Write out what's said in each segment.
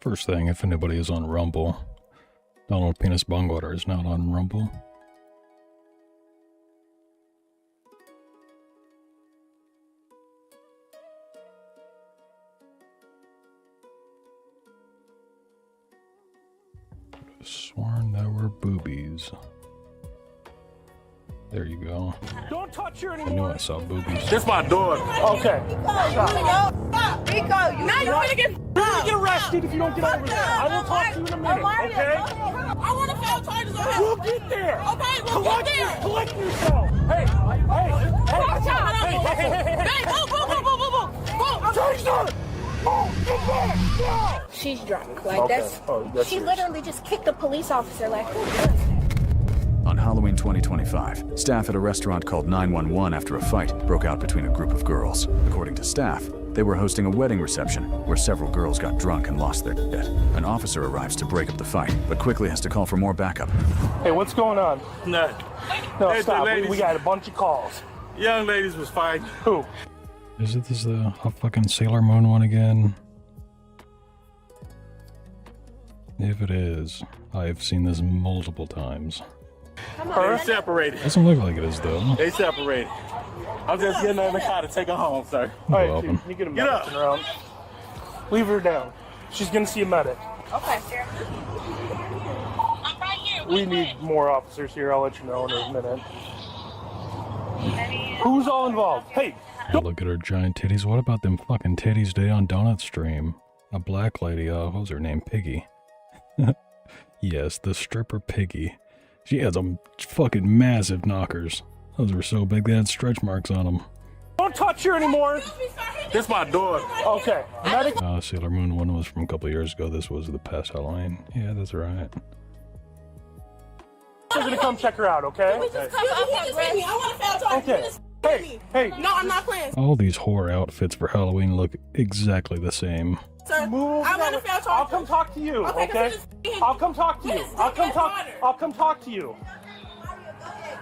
First thing, if anybody is on Rumble, Donald Penis Bongwater is not on Rumble. Sworn there were boobies. There you go. Don't touch her I anymore. knew I saw boobies. This my daughter. Okay. Rico, now you're gonna get arrested if you don't get over there. I will talk to you in a minute, okay? I want to file charges on him. We'll get there. Okay, we'll get there. Collect yourself. Hey, Watch out. Hey, boo. Taser! Oh, get back! No! She's drunk. Like that's she literally just kicked a police officer. Like who does that? On Halloween 2025, staff at a restaurant called 911 after a fight broke out between a group of girls. According to staff, they were hosting a wedding reception where several girls got drunk and lost their shit. An officer arrives to break up the fight, but quickly has to call for more backup. Hey, what's going on? No, Stop. We got a bunch of calls. young ladies was fighting. Who? Is it this the fucking Sailor Moon one again? If it is, I've seen this multiple times. They separated. Doesn't look like it is though. They separated. I'm just getting in the car to take her home, sir. All right, Welcome. dude, you get a medic around. Leave her down. She's gonna see a medic. Okay, sir. I'm right here. We need more officers here. I'll let you know in a minute. Who's all involved? Hey, Look at her giant titties. What about them fucking titties day on Donut Stream? A black lady, what was her name? Piggy. Yes, the stripper Piggy. She had some fucking massive knockers. Those were so big they had stretch marks on them. don't touch her anymore. This my daughter. Okay, medic. Sailor Moon one was from a couple years ago. This was the past Halloween. Yeah, that's right. We're gonna come check her out, okay? We just come up and grab me. I want to file charges. Okay. You just Hey, hey. No, I'm not playing. All these whore outfits for Halloween look exactly the same. Sir, Move. I want to file charges. I'll come talk to you, okay? I'll come talk to you. I'll come talk to you.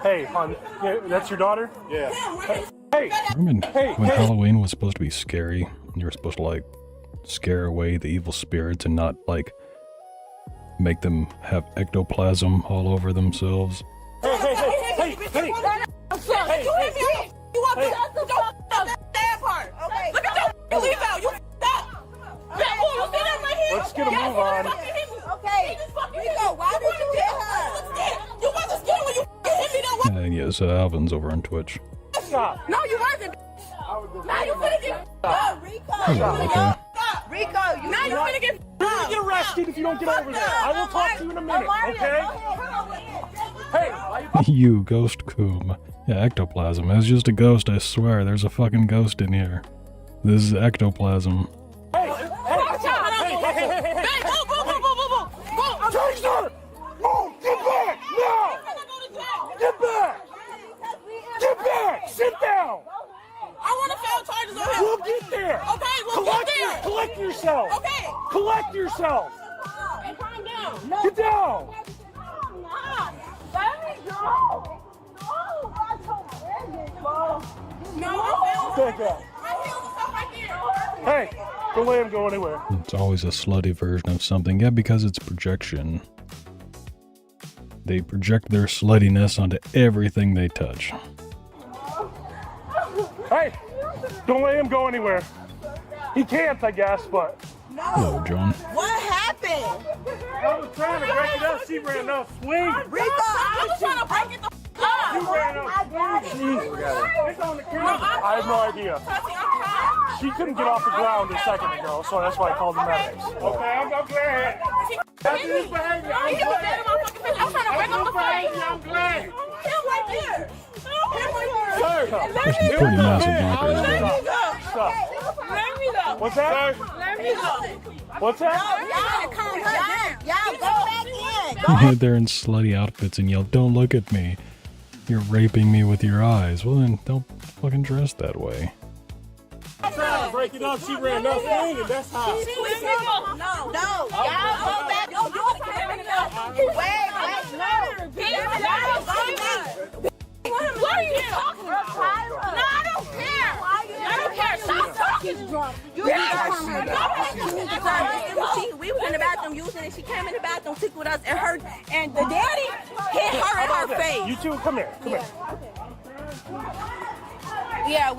Hey, hon, that's your daughter? Yeah. Hey, Remember when hey. Halloween was supposed to be scary? You were supposed to like scare away the evil spirits and not like make them have ectoplasm all over themselves. Hey. You want to that part? Okay. Look at your leave out. You Let's get a move on. Okay. Rico, why did you hit her? You wasn't scared when you hit me that way. And yes, Alvin's over on Twitch. Stop. No, you wasn't. Now you finna get Rico. Hello, okay. Rico, now you finna get You're gonna get arrested if you don't get over there. I will talk to you in a minute, okay? Hey, You ghost coom. Yeah, ectoplasm. It's just a ghost, I swear. There's a fucking ghost in here. This is ectoplasm. Taser! Move! Get back! No! Get back! Get back! Sit down! I want to file charges on him. We'll get there! Okay, we'll get there. Collect yourself! Okay. Collect yourself! Calm down. Get down! Let me go. No, Back up. Hey, don't let him go anywhere. It's always a slutty version of something. Yeah, because it's projection. They project their sluttiness onto everything they touch. Hey, don't let him go anywhere. He can't, I guess, but... Hello, John. What happened? I was trying to break it up. She ran up. Swing. Rico, I was trying to break it the up. You ran up. It's on the camera. I have no idea. She couldn't get off the ground a second ago, so that's why I called the medics. Okay, I'm glad. That's his behavior. I'm glad. I was trying to break up the fight. I'm glad. Him right there. Him right there. There's some pretty massive knockers there. Stop. Let me go. What's that? Let me go. What's that? Y'all calm down. Y'all go back in. They're in slutty outfits and yell, "Don't look at me. You're raping me with your eyes." Well then, don't fucking dress that way. I'm trying to break it up. She ran up swinging. That's how. No. Y'all go back. Yo, do it. Wait, no. What are you talking about? No, I don't care. I don't care. Stop talking. she's drunk. You Yeah, need to I calm her down. We was in the bathroom using it. She came in the bathroom, took with us, and the daddy hit her in her face. You two, come here. Come here. Yeah, I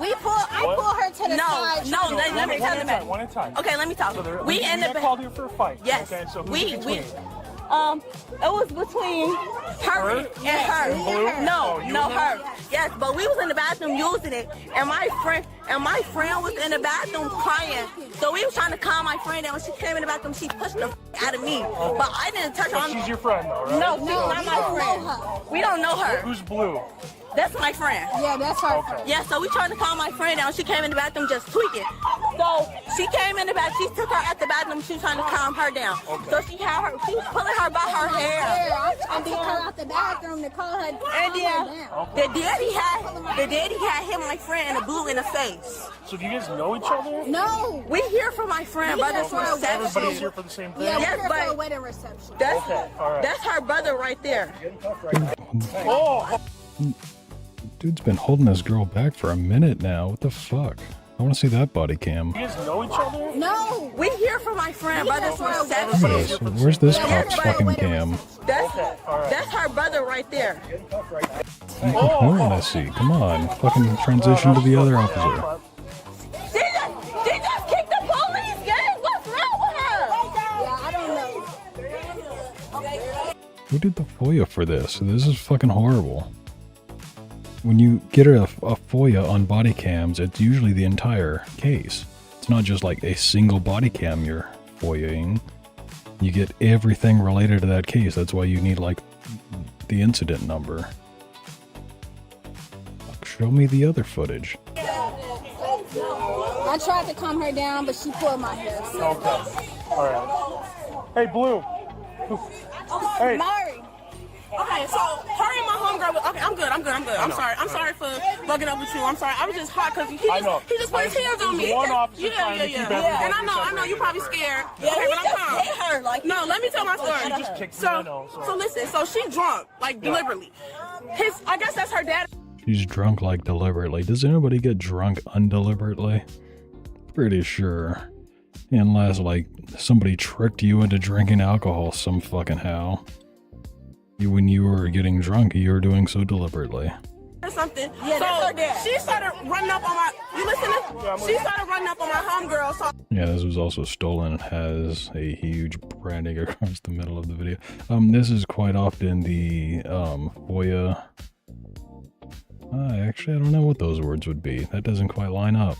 pull her to the side. No, let me tell you. One at a time. Okay, let me talk. So we in the called here for a fight. Yes. Okay, so we between? it was between her and her. And Blue? No, Oh, no, her. Yes, but we was in the bathroom using it, and my friend was in the bathroom crying. So we was trying to calm my friend down. When she came in the bathroom, she pushed the out of me, but I didn't touch her. She's your friend, though, right? No, she's not my friend. We don't know her. Who's Blue? That's my friend. Yeah, that's her friend. Yeah, so we tried to calm my friend down. She came in the bathroom just tweaking. So she came in the bathroom. She took her at the bathroom. She was trying to calm her down. So she was pulling her by her hair. I'm trying to get her out the bathroom to call her And then the daddy had hit my friend in a blue in the face. So do you guys know each other? No. We here for my friend, but it's Everybody's here for the same thing? Yeah, Yes, we're here but- for a wedding reception. That's her brother right there. Oh! Dude's been holding this girl back for a minute now. What the fuck? I want to see that body cam. You guys know each other? No. We here for my friend, but it's Okay, so where's this cop's fucking cam? That's her brother right there. I want to see. Come on. Fucking transition to the other officer. She just kicked the police, gang. What's wrong with her? Yeah, I don't know. Who did the FOIA for this? This is fucking horrible. When you get a FOIA on body cams, it's usually the entire case. It's not just like a single body cam you're FOIAing. You get everything related to that case. That's why you need like the incident number. Show me the other footage. I tried to calm her down, but she pulled my hair. Okay. Alright. Hey, Blue. Hey. Mari. Okay, so her and my homegirl. Okay, I'm good. I'm sorry for bugging up with you. I'm sorry. I was just hot because he just put his hands on me. One officer trying to keep everybody And I know you're probably scared. Yeah, Okay, he but I'm just calm. hit her like. No, let me tell my story. She just kicked me, I know, So listen. So she drunk, like deliberately. I guess that's her dad. She's drunk like deliberately. Does anybody get drunk undeliberately? Pretty sure. Unless like somebody tricked you into drinking alcohol some fucking how. When you were getting drunk, you were doing so deliberately. Or something. Yeah, that's her dad. She started running up on my. You listening? She started running up on my homegirl. So Yeah, this was also stolen and has a huge branding across the middle of the video. This is quite often the FOIA. Actually, I don't know what those words would be. That doesn't quite line up.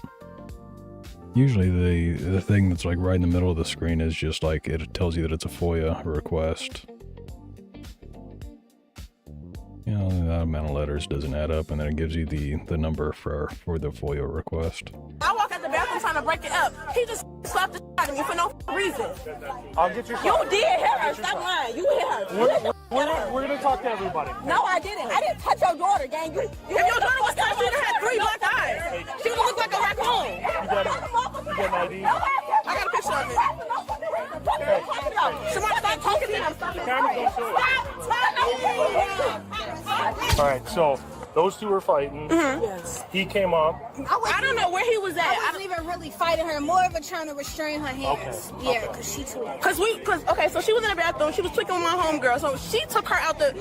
Usually the thing that's like right in the middle of the screen is just like it tells you that it's a FOIA request. You know, that amount of letters doesn't add up, and then it gives you the number for the FOIA request. I walk out the bathroom trying to break it up. He just slapped the shit out of me for no reason. I'll get your You phone. did hit her. Stop lying. You hit her. We're gonna talk to everybody. No, I didn't. I didn't touch your daughter, gang. If your daughter was touched, she'd have had 3 black eyes. She would look like a raccoon. You got an ID? I got a picture of it. Somebody stop talking to him. All right, so those two were fighting. Yes. He came up. I don't know where he was at. I wasn't even really fighting her, more of a trying to restrain her hands. Okay, Yeah, because she too. Okay, so she was in the bathroom. She was tweaking with my homegirl. So she took her out the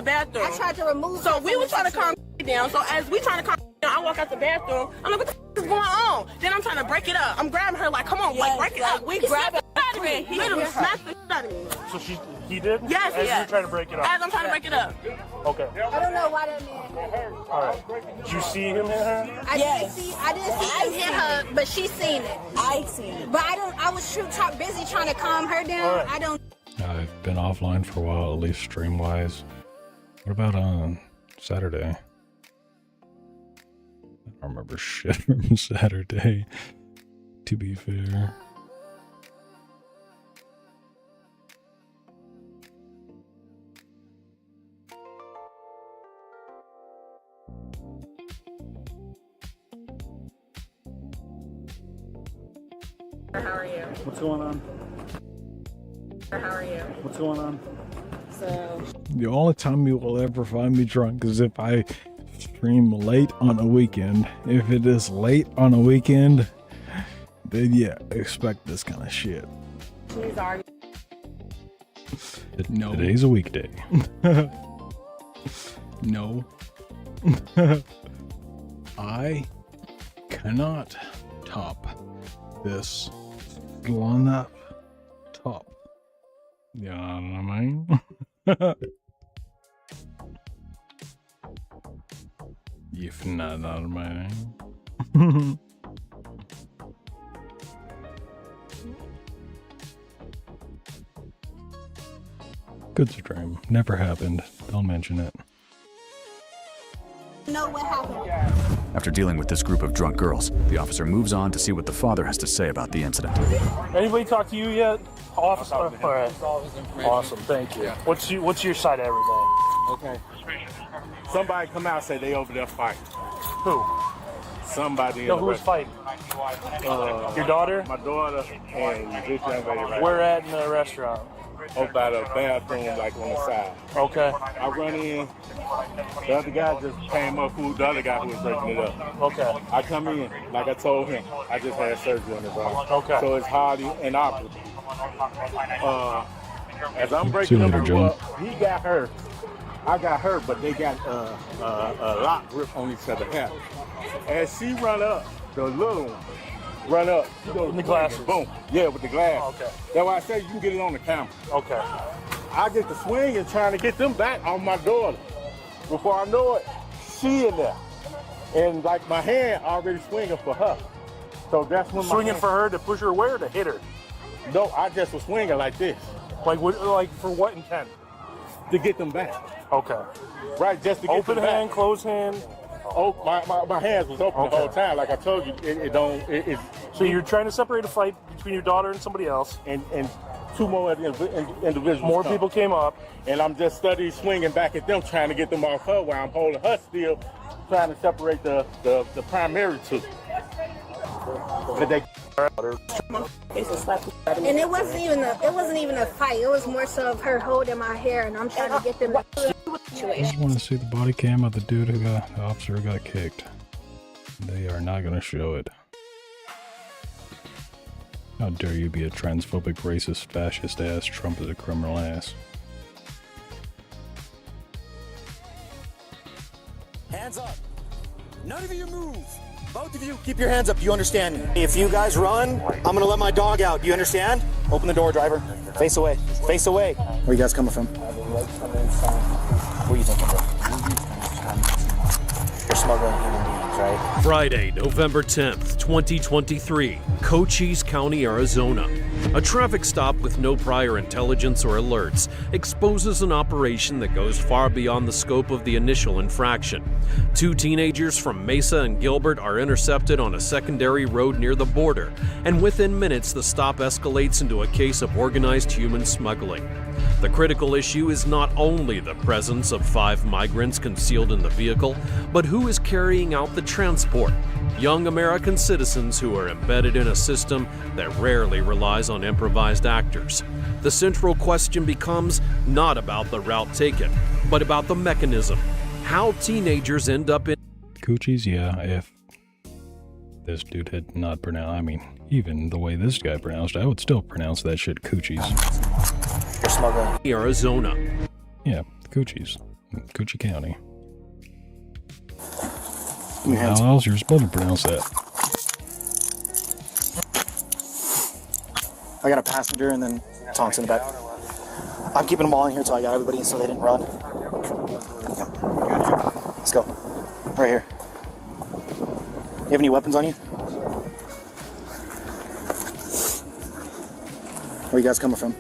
bathroom. I tried to remove her. So we from were the trying to calm situation. down. So as we trying to calm down, I walk out the bathroom. I'm like, what the f is going on? Then I'm trying to break it up. I'm grabbing her like, come on, like break it up. we He grab slapped the shit out of me. He literally smacked the shit out of me. So he did? Yes, As yes. you're trying to break it up. As I'm trying to break it up. Okay. I don't know why that man hit her. All right. Did you see him hit her? I didn't see him hit her, but she seen it. I seen it. But I was busy trying to calm her down. All right. I don't. I've been offline for a while, at least stream-wise. What about on Saturday? I don't remember shit from Saturday, to be fair. How are you? What's going on? How are you? What's going on? So, The only time you will ever find me drunk is if I stream late on a weekend. If it is late on a weekend, then yeah, expect this kind of shit. No. Today's a weekday. No. I cannot top this. Glowing up top. You know what I mean? If not, not mine. Good stream. Never happened. Don't mention it. Know what happened. After dealing with this group of drunk girls, the officer moves on to see what the father has to say about the incident. Anybody talk to you yet? Officer? All right. Awesome, thank you. What's your side of everything? Okay. Somebody come out and say they over there fighting. Who? Somebody. No, who's fighting? Your daughter? My daughter and this young lady right Where at in the restaurant? over by the bathroom, like on the side. Okay. I run in. The other guy just came up, the other guy who was breaking it up. Okay. I come in, like I told him, I just had surgery on his arm. Okay. So it's hardly inoperable. As I'm breaking See you later, him Joe. up, he got hurt. I got hurt, but they got a lock grip on each other. As she run up, the little one run up. She goes with the glasses. Boom. Yeah, with the glass. Oh, okay. That's why I say you can get it on the camera. Okay. I get to swinging, trying to get them back on my daughter. Before I know it, she in there. And like my hand already swinging for her. So that's when Swinging for her to push her away or to hit her? No, I just was swinging like this. Like for what intent? To get them back. Okay. Right, just to get Open them hand, back. close hand. Oh, my hands was open Okay. the whole time. Like I told you, So you're trying to separate a fight between your daughter and somebody else. and two more individuals. More come. people came up. And I'm just steady swinging back at them, trying to get them off her while I'm holding her still, trying to separate the primary two. But they And it wasn't even a fight. It was more so of her holding my hair, and I'm trying to get them. I just want to see the body cam of the dude the officer who got kicked. They are not going to show it. How dare you be a transphobic, racist, fascist ass, Trump is a criminal ass. Hands up. None of you move. Both of you, keep your hands up. Do you understand me? If you guys run, I'm going to let my dog out. Do you understand? Open the door, driver. Face away. Face away. Where are you guys coming from? Where are you thinking, bro? You're smuggling human beings, right? Friday, November 10th, 2023, Cochise County, Arizona. A traffic stop with no prior intelligence or alerts exposes an operation that goes far beyond the scope of the initial infraction. Two teenagers from Mesa and Gilbert are intercepted on a secondary road near the border, and within minutes the stop escalates into a case of organized human smuggling. The critical issue is not only the presence of 5 migrants concealed in the vehicle, but who is carrying out the transport. Young American citizens who are embedded in a system that rarely relies on improvised actors. The central question becomes not about the route taken, but about the mechanism. How teenagers end up in Coochies, yeah, if this dude had not pronounced, I mean, even the way this guy pronounced, I would still pronounce that shit Coochies. You're smuggling. Arizona. Yeah, Coochies. Coochie County. Your hands. How else you're supposed to pronounce that? I got a passenger and then Tonks in the back. I'm keeping them all in here until I got everybody in so they didn't run. Let's go. Right here. You have any weapons on you? Where you guys coming from?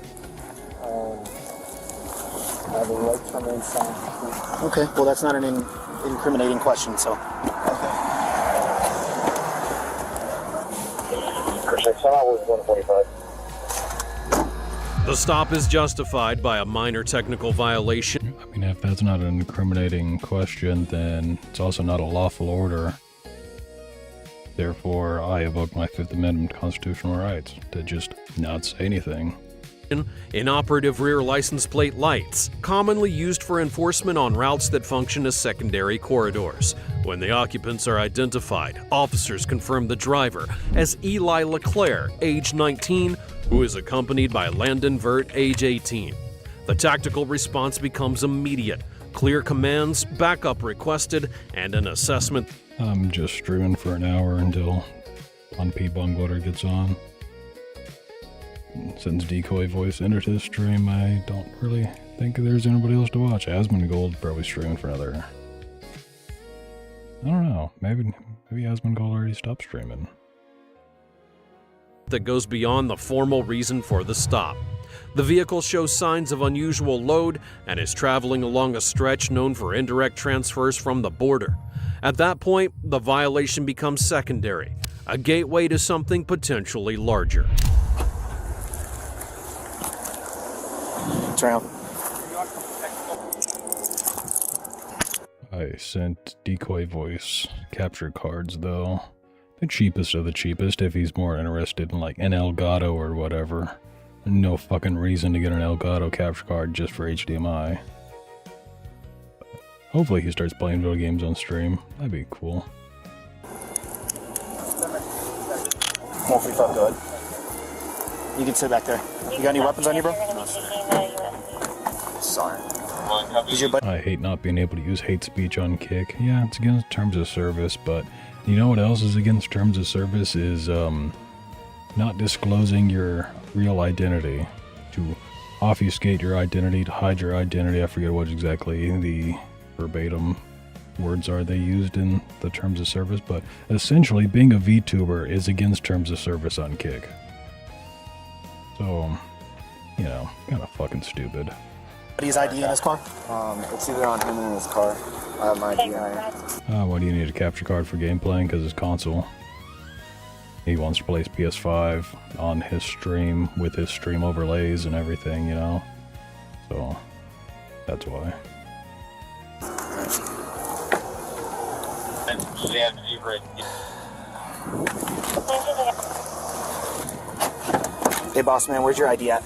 I have a right turn inside. Okay, well that's not an incriminating question, so. The stop is justified by a minor technical violation. I mean, if that's not an incriminating question, then it's also not a lawful order. Therefore, I evoke my Fifth Amendment constitutional rights to just not say anything. inoperative rear license plate lights, commonly used for enforcement on routes that function as secondary corridors. When the occupants are identified, officers confirm the driver as Eli LeClaire, age 19, who is accompanied by Landon Vert, age 18. The tactical response becomes immediate. Clear commands, backup requested, and an assessment. I'm just streaming for an hour until P Bungwater gets on. Since Decoy Voice entered his stream, I don't really think there's anybody else to watch. Asmongold probably streaming for another... I don't know. Maybe Asmongold already stopped streaming. That goes beyond the formal reason for the stop. The vehicle shows signs of unusual load and is traveling along a stretch known for indirect transfers from the border. At that point, the violation becomes secondary, a gateway to something potentially larger. Around. I sent Decoy Voice capture cards, though. The cheapest of the cheapest, if he's more interested in, like, an Elgato or whatever. No fucking reason to get an Elgato capture card just for HDMI. Hopefully he starts playing video games on stream. That'd be cool. Hopefully felt good. You can sit back there. You got any weapons on you, bro? Sorry. I hate not being able to use hate speech on Kick. Yeah, it's against terms of service, but you know what else is against terms of service is not disclosing your real identity. To obfuscate your identity, to hide your identity. I forget what exactly the verbatim words are they used in the terms of service, but essentially being a VTuber is against terms of service on Kick. So, you know, kind of fucking stupid. His ID in his car? It's either on him or in his car. I have my ID on it. Why do you need a capture card for game playing? Because his console. He wants to play his PS5 on his stream with his stream overlays and everything, you know? So, that's why. Hey boss man, where's your ID at?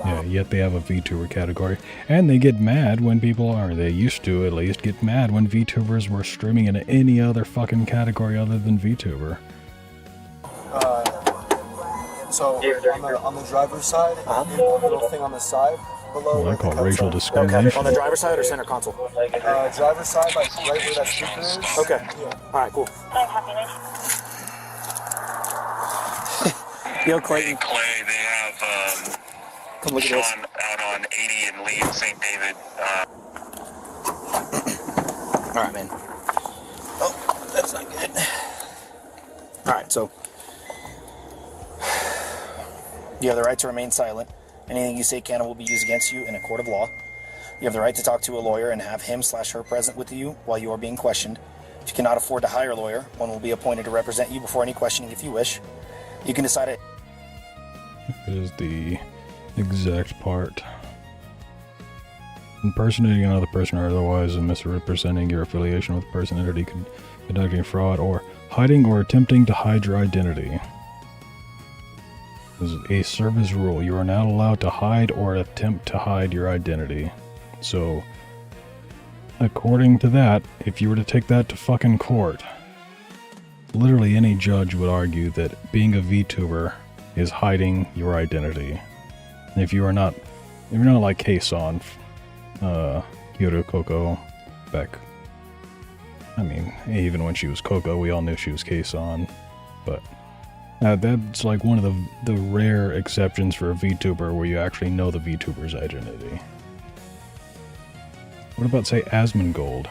Yeah, yet they have a VTuber category. And they get mad when people are, they used to at least, get mad when VTubers were streaming in any other fucking category other than VTuber. So, on the driver's side, the little thing on the side, below... Well, I call racial discrimination. Okay, on the driver's side or center console? Driver's side, like right where that speaker is. Okay. Yeah. Alright, cool. Yo, Clayton. Hey, Clay, they have, come look at this. Sean out on 80 and Lee in St. David. Alright, man. Oh, that's not good. Alright, so... You have the right to remain silent. Anything you say can and will be used against you in a court of law. You have the right to talk to a lawyer and have him/her present with you while you are being questioned. If you cannot afford to hire a lawyer, one will be appointed to represent you before any questioning if you wish. You can decide it. Is the exact part. Impersonating another person or otherwise and misrepresenting your affiliation with a person, entity, conducting fraud, or hiding or attempting to hide your identity. This is a service rule. You are not allowed to hide or attempt to hide your identity. So, according to that, if you were to take that to fucking court, literally any judge would argue that being a VTuber is hiding your identity. And if you're not like Kason, Kyoto Coco, back, I mean, even when she was Coco, we all knew she was Kason, but that's like one of the rare exceptions for a VTuber where you actually know the VTuber's identity. What about, say, Asmongold?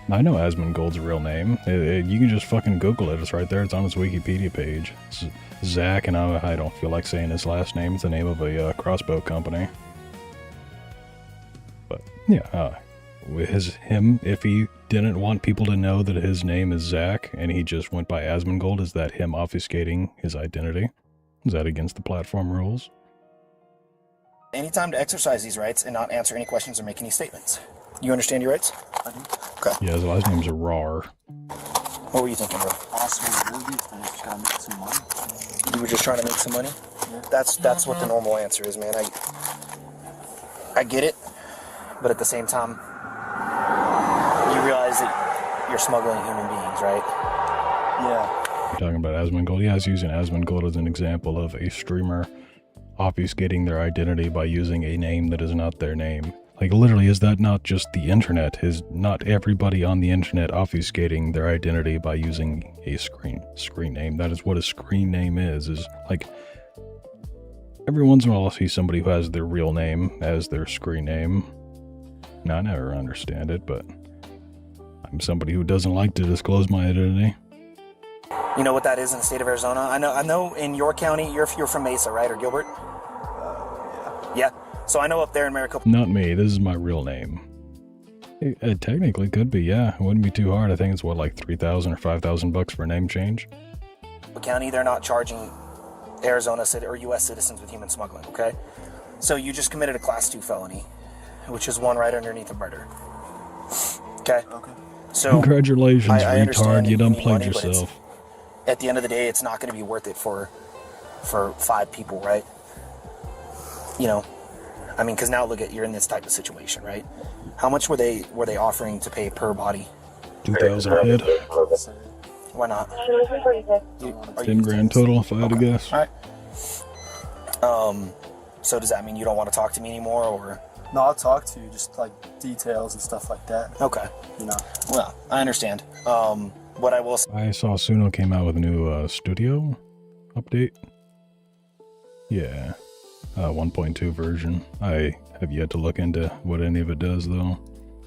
I know Asmongold's real name. You can just fucking Google it. It's right there. It's on his Wikipedia page. It's Zach, and I don't feel like saying his last name. It's the name of a crossbow company. But, yeah, if he didn't want people to know that his name is Zach, and he just went by Asmongold, is that him obfuscating his identity? Is that against the platform rules? Any time to exercise these rights and not answer any questions or make any statements. You understand your rights? I do. Okay. Yeah, his last name's Rar. What were you thinking, bro? Possible movies, and just trying to make some money. You were just trying to make some money? That's what the normal answer is, man. I get it, but at the same time, you realize that you're smuggling human beings, right? Yeah. You're talking about Asmongold? Yeah, I was using Asmongold as an example of a streamer obfuscating their identity by using a name that is not their name. Like, literally, is that not just the internet? Is not everybody on the internet obfuscating their identity by using a screen name? That is what a screen name is like, every once in a while I'll see somebody who has their real name as their screen name. Now, I never understand it, but I'm somebody who doesn't like to disclose my identity. You know what that is in the state of Arizona? I know in your county, you're from Mesa, right, or Gilbert? Yeah. So I know up there in Maricopa. Not me. This is my real name. It technically could be, yeah. It wouldn't be too hard. I think it's what, like $3,000 or $5,000 for a name change. County, they're not charging Arizona or U.S. citizens with human smuggling. Okay. So you just committed a Class 2 felony, which is one right underneath a murder. Okay. Okay. So congratulations, I retard. You done played money, yourself. At the end of the day, it's not going to be worth it for 5 people, right? You know. I mean, because now look at, you're in this type of situation, right? How much were they offering to pay per body? 2,000 a head. Why not? 10 grand total, if I had to guess. All right. So does that mean you don't want to talk to me anymore, or? No, I'll talk to you, just like details and stuff like that. Okay. You know. Well, I understand. What I will say. I saw Suno came out with a new studio update. Yeah. 1.2 version. I have yet to look into what any of it does, though.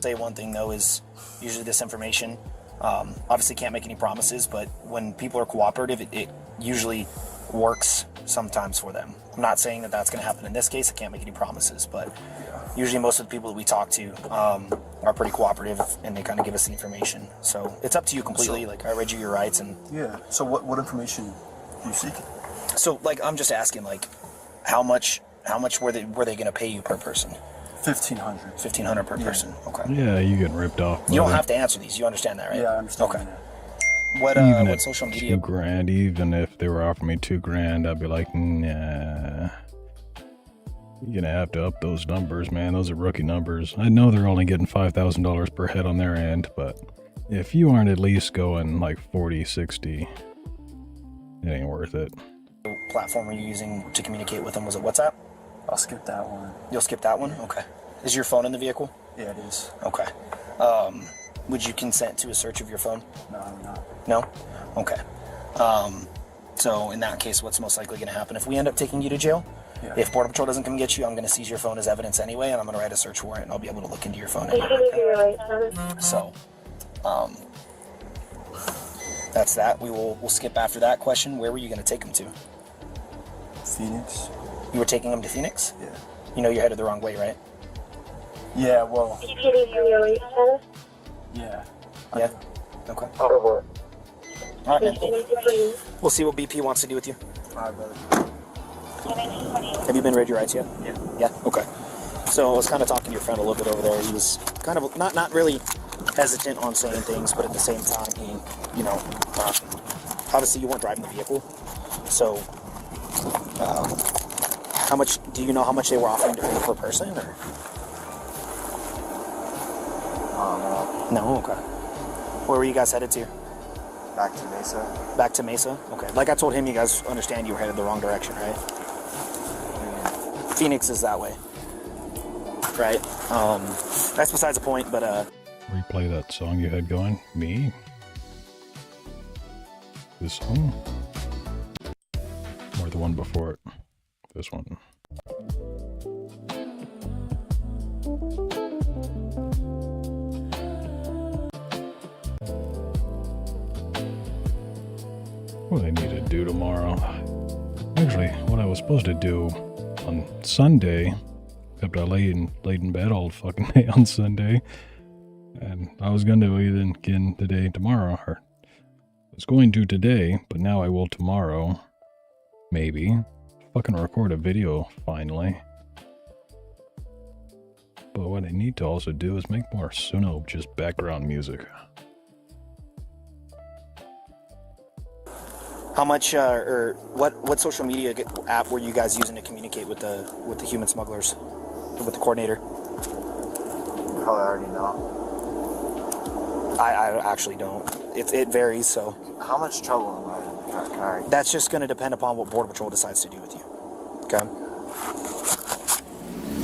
Say one thing, though, is usually this information, obviously can't make any promises, but when people are cooperative, it usually works sometimes for them. I'm not saying that that's going to happen in this case. I can't make any promises, but usually most of the people that we talk to are pretty cooperative, and they kind of give us the information. So it's up to you completely. Like, I read you your rights, and yeah. So what information are you seeking? So, like, I'm just asking, like, how much were they going to pay you per person? $1,500 per person. Okay. Yeah, you getting ripped off. You don't have to answer these. You understand that, right? Yeah, I understand. Okay. Even What at social media? $2,000, even if they were offering me $2,000, I'd be like, nah. You're gonna have to up those numbers, man. Those are rookie numbers. I know they're only getting $5,000 per head on their end, but if you aren't at least going like 40, 60, it ain't worth it. Platform were you using to communicate with them? Was it WhatsApp? I'll skip that one. You'll skip that one? Okay. Is your phone in the vehicle? Yeah, it is. Okay. Would you consent to a search of your phone? No, I'm not. No? Okay. So in that case, what's most likely going to happen? If we end up taking you to jail, if Border Patrol doesn't come get you, I'm going to seize your phone as evidence anyway, and I'm going to write a search warrant, and I'll be able to look into your phone anyway. Okay? So, that's that. We'll skip after that question. Where were you going to take them to? Phoenix. You were taking them to Phoenix? Yeah. You know you're headed the wrong way, right? Yeah, well. Yeah. Yeah? Okay. All right, man. We'll see what BP wants to do with you. All right, brother. Have you been read your rights yet? Yeah. Yeah? Okay. So I was kind of talking to your friend a little bit over there. He was kind of not really hesitant on saying things, but at the same time, he, you know, obviously you weren't driving the vehicle. So, do you know how much they were offering to pay per person, or? No, okay. Where were you guys headed to? Back to Mesa. Back to Mesa? Okay. Like I told him, you guys understand you were headed the wrong direction, right? Phoenix is that way. Right? That's besides the point, but Replay that song you had going. Me? This song? Or the one before it? This one. What do I need to do tomorrow? Actually, what I was supposed to do on Sunday, except I laid in bed all fucking day on Sunday, and I was going to either again today, tomorrow, or I was going to today, but now I will tomorrow, maybe, fucking record a video, finally. But what I need to also do is make more Suno just background music. How much, or what social media app were you guys using to communicate with the human smugglers, with the coordinator? Probably already know. I actually don't. It varies, so. How much trouble am I in? That's just going to depend upon what Border Patrol decides to do with you. Okay?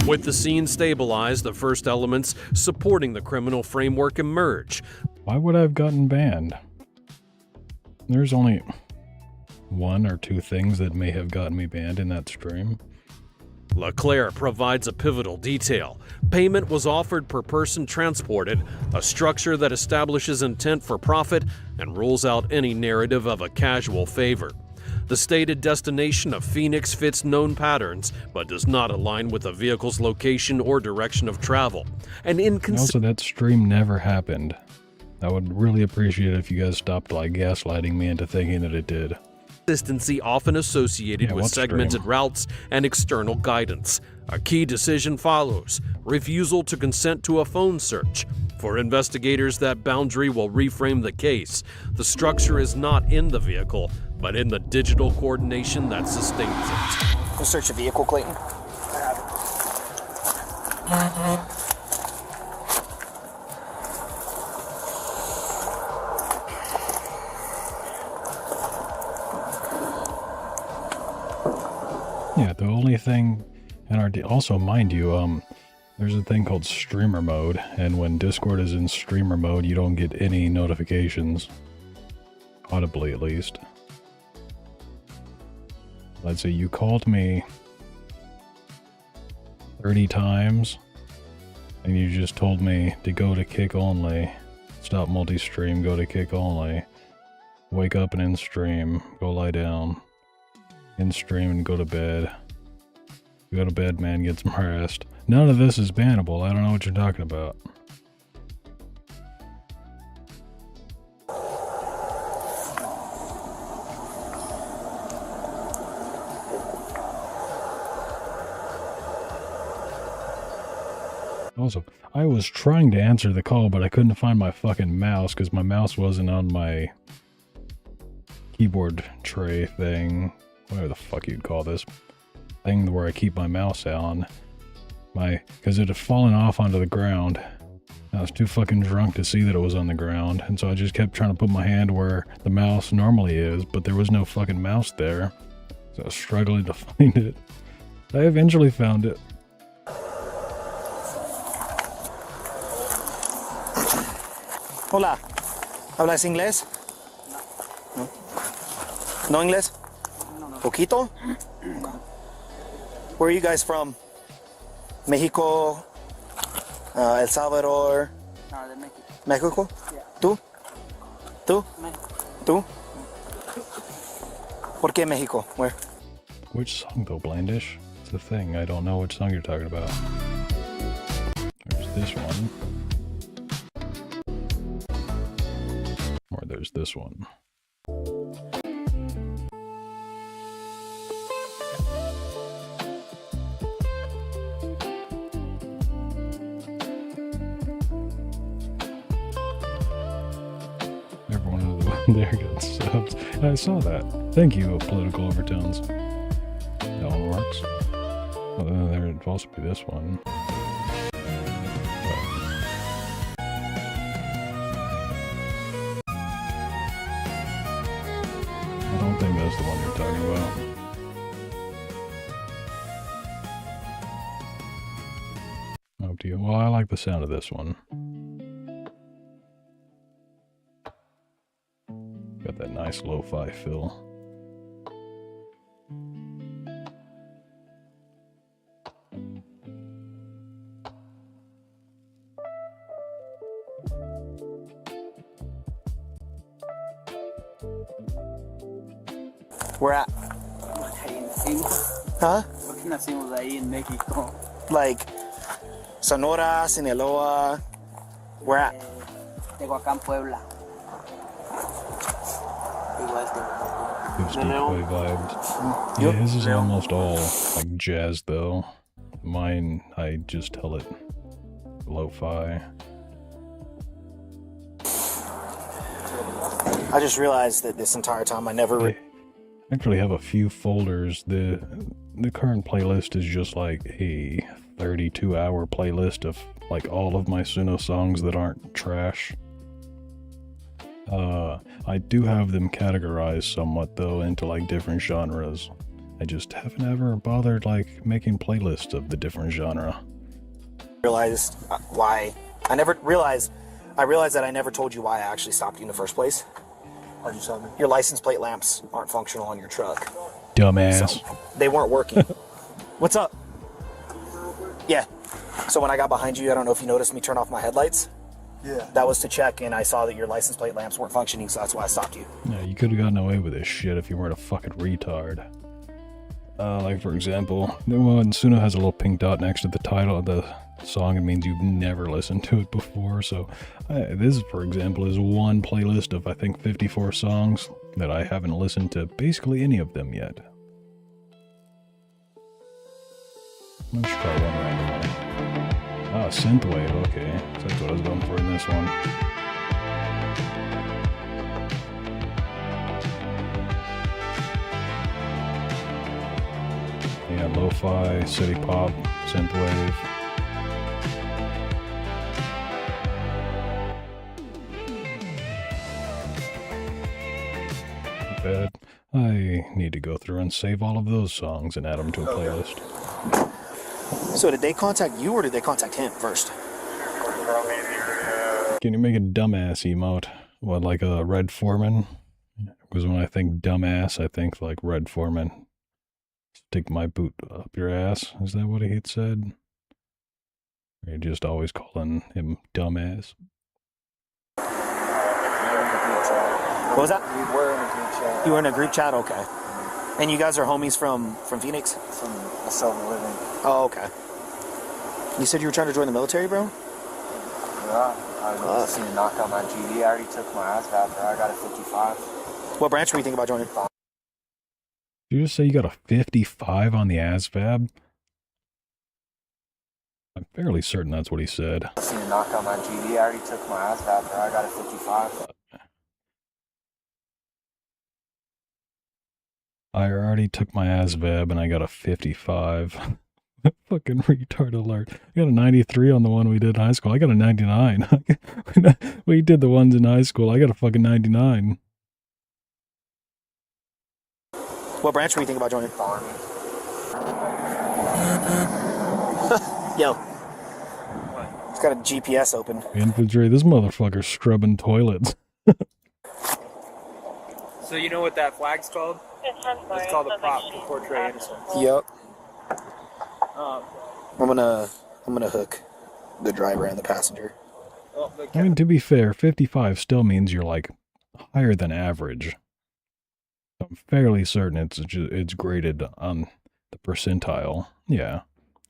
With the scene stabilized, the first elements supporting the criminal framework emerge. Why would I have gotten banned? There's only 1 or 2 things that may have gotten me banned in that stream. LeClaire provides a pivotal detail. Payment was offered per person transported, a structure that establishes intent for profit and rules out any narrative of a casual favor. The stated destination of Phoenix fits known patterns, but does not align with the vehicle's location or direction of travel. Also, that stream never happened. I would really appreciate it if you guys stopped gaslighting me into thinking that it did. Consistency often associated with segmented routes and external guidance. A key decision follows: refusal to consent to a phone search. For investigators, that boundary will reframe the case. The structure is not in the vehicle, but in the digital coordination that sustains it. Go search a vehicle, Clayton. Yeah, the only thing in our also, mind you, there's a thing called streamer mode, and when Discord is in streamer mode, you don't get any notifications. Audibly, at least. Let's say you called me 30 times, and you just told me to go to kick only, stop multi-stream, go to kick only, wake up and in-stream, go lie down, in-stream and go to bed. You go to bed, man gets harassed. None of this is bannable. I don't know what you're talking about. Also, I was trying to answer the call, but I couldn't find my fucking mouse because my mouse wasn't on my keyboard tray thing. Whatever the fuck you'd call this thing where I keep my mouse on. Because it had fallen off onto the ground. I was too fucking drunk to see that it was on the ground, and so I just kept trying to put my hand where the mouse normally is, but there was no fucking mouse there. So I was struggling to find it. I eventually found it. Hola. ¿Hablas inglés? No. No inglés? Poquito? Where are you guys from? Mexico? El Salvador? No, de Mexico. Mexico? Yeah. ¿Tú? ¿Tú? Mexico. ¿Tú? ¿Por qué Mexico? Where? Which song though, Blandish? It's the thing, I don't know which song you're talking about. There's this one. Or there's this one. There got subs. I saw that. Thank you, Political Overtones. That one works. Well, then there would also be this one. I don't think that's the one you're talking about. Up to you. Well, I like the sound of this one. Got that nice lo-fi fill. Where at? Huh? Nacimos ahí en México. Like Sonora, Sinaloa. Where at? Tehuacán, Puebla. Steve Boy vibes. Yeah, his is almost all like jazz though. Mine, I just tell it lo-fi. I just realized that this entire time I never I actually have a few folders. The current playlist is just like a 32-hour playlist of like all of my Suno songs that aren't trash. I do have them categorized somewhat though into like different genres. I just haven't ever bothered like making playlists of the different genre. Realized why I realized that I never told you why I actually stopped you in the first place. Why'd you tell me? Your license plate lamps aren't functional on your truck. Dumbass. So, they weren't working. What's up? Yeah. So when I got behind you, I don't know if you noticed me turn off my headlights. Yeah. That was to check, and I saw that your license plate lamps weren't functioning, so that's why I stopped you. Yeah, you could have gotten away with this shit if you weren't a fucking retard. Like for example, when Suno has a little pink dot next to the title of the song, it means you've never listened to it before. So this, for example, is one playlist of I think 54 songs that I haven't listened to basically any of them yet. Let's try one randomly. Ah, synthwave. Okay, so that's what I was going for in this one. Yeah, lo-fi, city pop, synthwave. Bad. I need to go through and save all of those songs and add them to a playlist. So did they contact you or did they contact him first? Can you make a dumbass emote? What, like a Red Foreman? Because when I think dumbass, I think like Red Foreman. Stick my boot up your ass. Is that what he had said? Or you just always calling him dumbass? What was that? We were in a group chat. You were in a group chat? Okay. And you guys are homies from Phoenix? From Selma Living. Oh, okay. You said you were trying to join the military, bro? Yeah. I was seeing a knock on my GD. I already took my ass back there. I got a 55. What branch were you thinking about joining? Did you just say you got a 55 on the ASVAB? I'm fairly certain that's what he said. I seen a knock on my GD. I already took my ass back there. I got a 55. I already took my ASVAB and I got a 55. Fucking retard alert. I got a 93 on the one we did in high school. I got a 99. We did the ones in high school. I got a fucking 99. What branch were you thinking about joining? Yo. He's got a GPS open. Infantry, this motherfucker's scrubbing toilets. So you know what that flag's called? It's called a prop to portray innocence. Yep. I'm gonna hook the driver and the passenger. I mean, to be fair, 55 still means you're like higher than average. I'm fairly certain it's graded on the percentile. Yeah.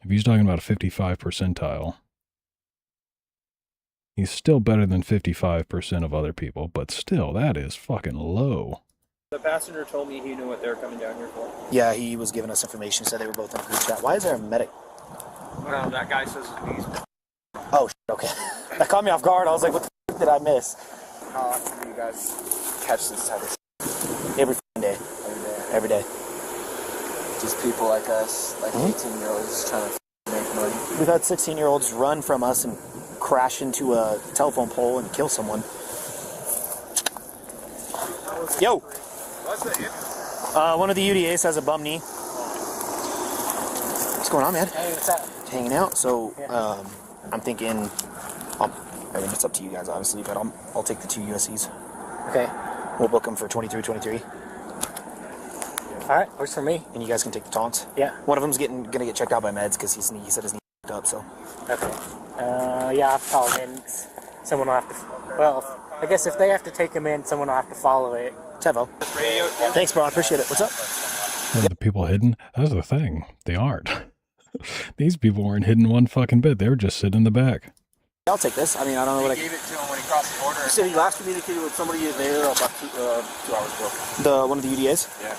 If he's talking about a 55 percentile, he's still better than 55% of other people, but still, that is fucking low. The passenger told me he knew what they were coming down here for. Yeah, he was giving us information, said they were both in a group chat. Why is there a medic? Well, that guy says he's... Oh, okay. That caught me off guard. I was like, what the f*** did I miss? How often do you guys catch this type of shit? Every day. Every day. Just people like us, like 18-year-olds just trying to make money. We've had 16-year-olds run from us and crash into a telephone pole and kill someone. Yo! One of the UDAs has a bum knee. What's going on, man? Hey, what's up? Hanging out. So, I'm thinking, I mean, it's up to you guys, obviously, but I'll take the 2 USCs. Okay. We'll book them for 23. Alright, works for me. And you guys can take the taunts. Yeah. One of them's gonna get checked out by meds because he said his knee up, so. Okay. Yeah, I'll have to call him in. Someone will have to, well, I guess if they have to take him in, someone will have to follow it. Tevo. Thanks, bro. I appreciate it. What's up? Are the people hidden? That's the thing. They aren't. These people weren't hidden one fucking bit. They were just sitting in the back. I'll take this. I mean, I don't know what I gave it to him when he crossed the border. You said he last communicated with somebody there about 2 hours ago. One of the UDAs? Yeah.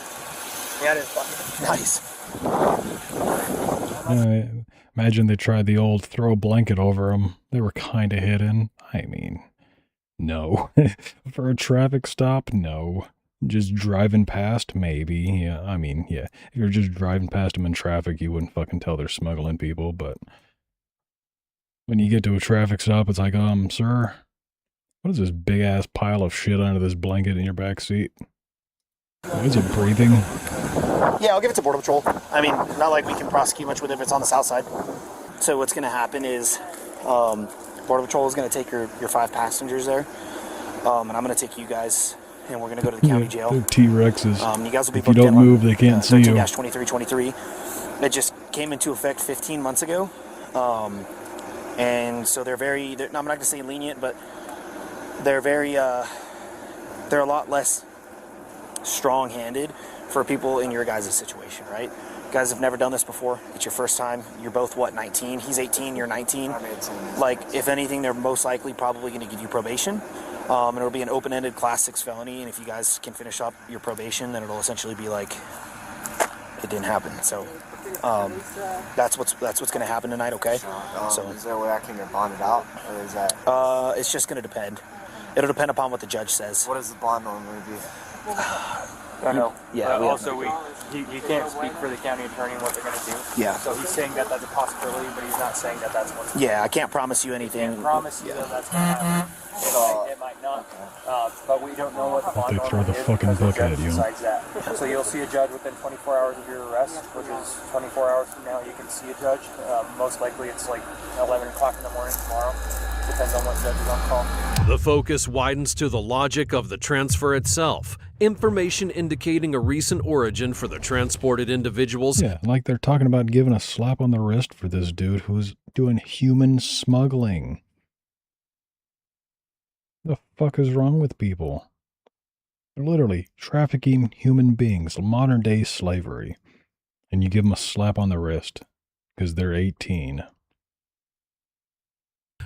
Yeah, it is fucking nice. Imagine they tried the old throw a blanket over them. They were kind of hidden. I mean, no. For a traffic stop, no. Just driving past, maybe. Yeah, I mean, yeah. If you're just driving past them in traffic, you wouldn't fucking tell they're smuggling people, but when you get to a traffic stop, it's like, sir, what is this big-ass pile of shit under this blanket in your back seat? Is it breathing? Yeah, I'll give it to Border Patrol. I mean, not like we can prosecute much with it if it's on the south side. So what's going to happen is Border Patrol is going to take your 5 passengers there, and I'm going to take you guys, and we're going to go to the county jail. They're T-Rexes. You guys will be if you don't move, they can't see you. 13-2323. It just came into effect 15 months ago. And so they're I'm not going to say lenient, but they're they're a lot less strong-handed for people in your guys' situation, right? You guys have never done this before. It's your first time. You're both, 19? He's 18, you're 19. Like, if anything, they're most likely probably going to give you probation. And it'll be an open-ended Class 6 felony, and if you guys can finish up your probation, then it'll essentially be like it didn't happen. So that's what's going to happen tonight, okay? So is there a way I can get bonded out, or is that? It's just going to depend. It'll depend upon what the judge says. What does the bond normally be? I know. Yeah. Also, you can't speak for the county attorney and what they're going to do. Yeah. So he's saying that that's a possibility, but he's not saying that that's what. Yeah, I can't promise you anything. I can't promise you that that's going to happen. It might not. But we don't know what the bond They throw the is fucking because book the judge at you. decides that. So you'll see a judge within 24 hours of your arrest, which is 24 hours from now. You can see a judge. Most likely, it's like 11 o'clock in the morning tomorrow. Depends on what judge is on call. The focus widens to the logic of the transfer itself. Information indicating a recent origin for the transported individuals. Yeah, like they're talking about giving a slap on the wrist for this dude who's doing human smuggling. The fuck is wrong with people? They're literally trafficking human beings, modern day slavery. And you give them a slap on the wrist because they're 18.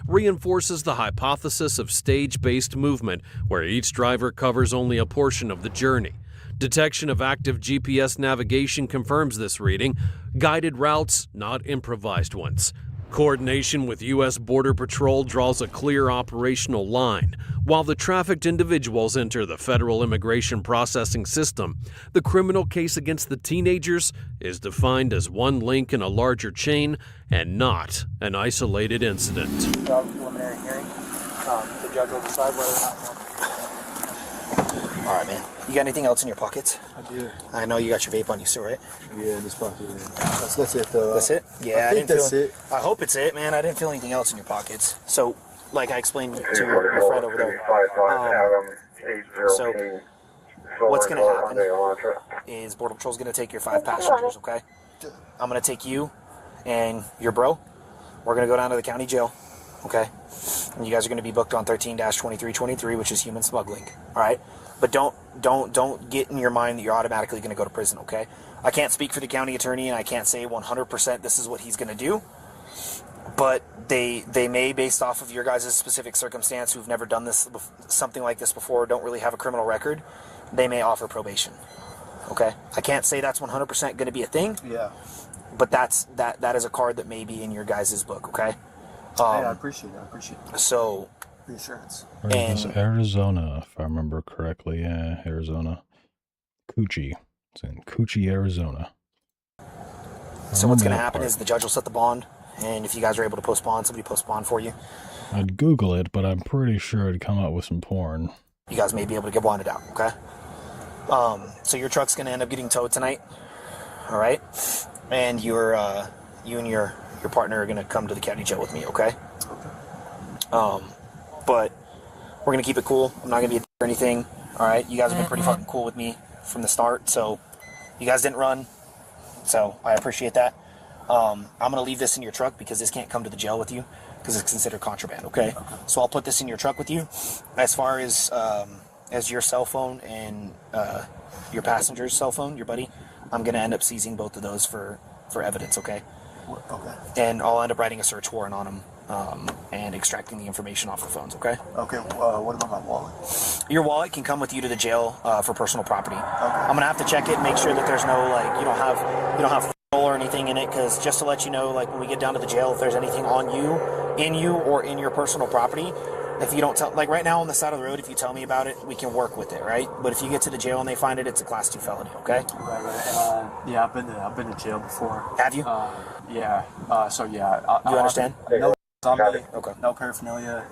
Reinforces the hypothesis of stage-based movement, where each driver covers only a portion of the journey. Detection of active GPS navigation confirms this reading. Guided routes, not improvised ones. Coordination with U.S. Border Patrol draws a clear operational line. While the trafficked individuals enter the federal immigration processing system, the criminal case against the teenagers is defined as one link in a larger chain and not an isolated incident. Preliminary hearing. The judge will decide whether or not. All right, man. You got anything else in your pockets? I do. I know you got your vape on you still, right? Yeah, in this pocket. That's it, though. That's it? Yeah, I think that's it. I hope it's it, man. I didn't feel anything else in your pockets. So, like I explained to your friend over there. So, what's going to happen is Border Patrol's going to take your 5 passengers, okay? I'm going to take you and your bro. We're going to go down to the county jail, okay? And you guys are going to be booked on 13-2323, which is human smuggling, all right? But don't get in your mind that you're automatically going to go to prison, okay? I can't speak for the county attorney, and I can't say 100% this is what he's going to do. But they may, based off of your guys' specific circumstance, who've never done this, something like this before, don't really have a criminal record, they may offer probation, okay? I can't say that's 100% going to be a thing. Yeah. But that is a card that may be in your guys' book, okay? I appreciate it. So... Reassurance. It's Arizona, if I remember correctly. Yeah, Arizona. Coochie. It's in Coochie, Arizona. So what's going to happen is the judge will set the bond, and if you guys are able to post bond, somebody post bond for you. I'd Google it, but I'm pretty sure it'd come up with some porn. You guys may be able to get bonded out, okay? So your truck's going to end up getting towed tonight, all right? And you and your partner are going to come to the county jail with me, okay? But we're going to keep it cool. I'm not going to be a dick or anything. All right? You guys have been pretty fucking cool with me from the start. So you guys didn't run. So I appreciate that. I'm going to leave this in your truck because this can't come to the jail with you because it's considered contraband, okay? So I'll put this in your truck with you. As far as your cell phone and your passenger's cell phone, your buddy, I'm going to end up seizing both of those for evidence, okay? Okay. And I'll end up writing a search warrant on them. And extracting the information off the phones, okay? Okay, what about my wallet? Your wallet can come with you to the jail for personal property. Okay. I'm gonna have to check it, make sure that there's no, like, you don't have or anything in it, because just to let you know, like, when we get down to the jail, if there's anything on you, in you, or in your personal property, If you don't tell, like right now on the side of the road, if you tell me about it, we can work with it, right? But if you get to the jail and they find it, it's a class 2 felony, okay? Right. Yeah, I've been to jail before. Have you? Yeah. So yeah. You understand? No on me. Okay. No paraphernalia.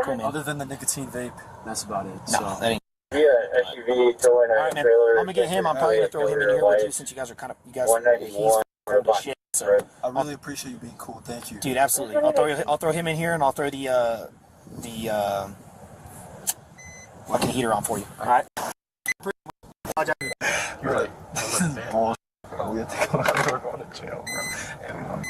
Cool, man. Other than the nicotine vape, that's about it. No, So. that ain't. Yeah, SUV towing All right, man. I'm gonna get him. I'm probably gonna throw him in here with you since you guys are kind of he's for the shit. So I really appreciate you being cool. Thank you, dude. Absolutely. I'll throw him in here and I'll throw the fucking heater on for you. All right. You're like, we have to go out. We're going to jail, bro.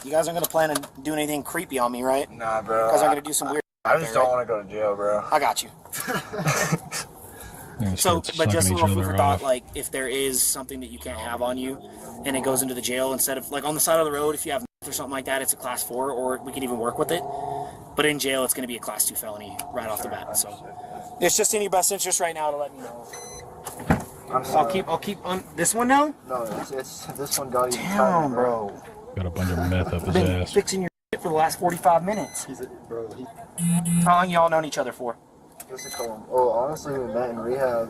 You guys aren't gonna plan on doing anything creepy on me, right? Nah, bro. You guys aren't gonna do some weird. I just don't want to go to jail, bro. I got you. So, but just a little food for thought, like, if there is something that you can't have on you, and it goes into the jail, instead of, like, on the side of the road, if you have or something like that, it's a class 4, or we can even work with it. But in jail, it's going to be a class 2 felony right off the bat, so. It's just in your best interest right now to let me know. I'll keep on, this one now? No, it's this one got you. Damn, bro. Got a bunch of meth up his Been ass. fixing your shit for the last 45 minutes. How long y'all known each other for? Oh, honestly, we met in rehab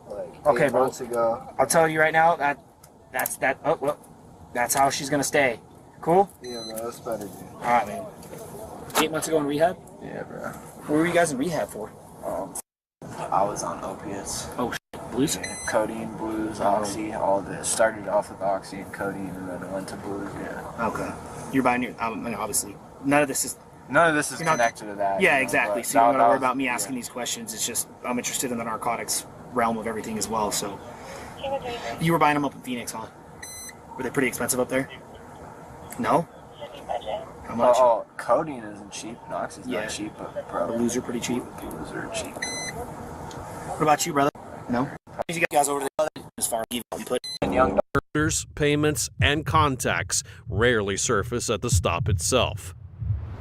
like Okay, 8 months ago. I'll tell you right now that's how she's gonna stay. Cool? Yeah, bro, that's better, dude. Alright, man. 8 months ago in rehab? Yeah, bro. What were you guys in rehab for? I was on opiates. Oh, blues? Yeah, codeine, blues, oxy, all this. Started off with oxy and codeine, and then it went to blues, yeah. Okay. You're buying your, obviously, none of this is connected to that. Yeah, you know, exactly. So you don't gotta worry about me asking these questions. It's just, I'm interested in the narcotics realm of everything as well, so. You were buying them up in Phoenix, huh? Were they pretty expensive up there? No? How much? Oh, codeine isn't cheap, and oxy's not cheap, but the blues are pretty cheap. Blues are cheap. What about you, brother? No? You guys over there as far as input? Young orders, payments, and contacts rarely surface at the stop itself.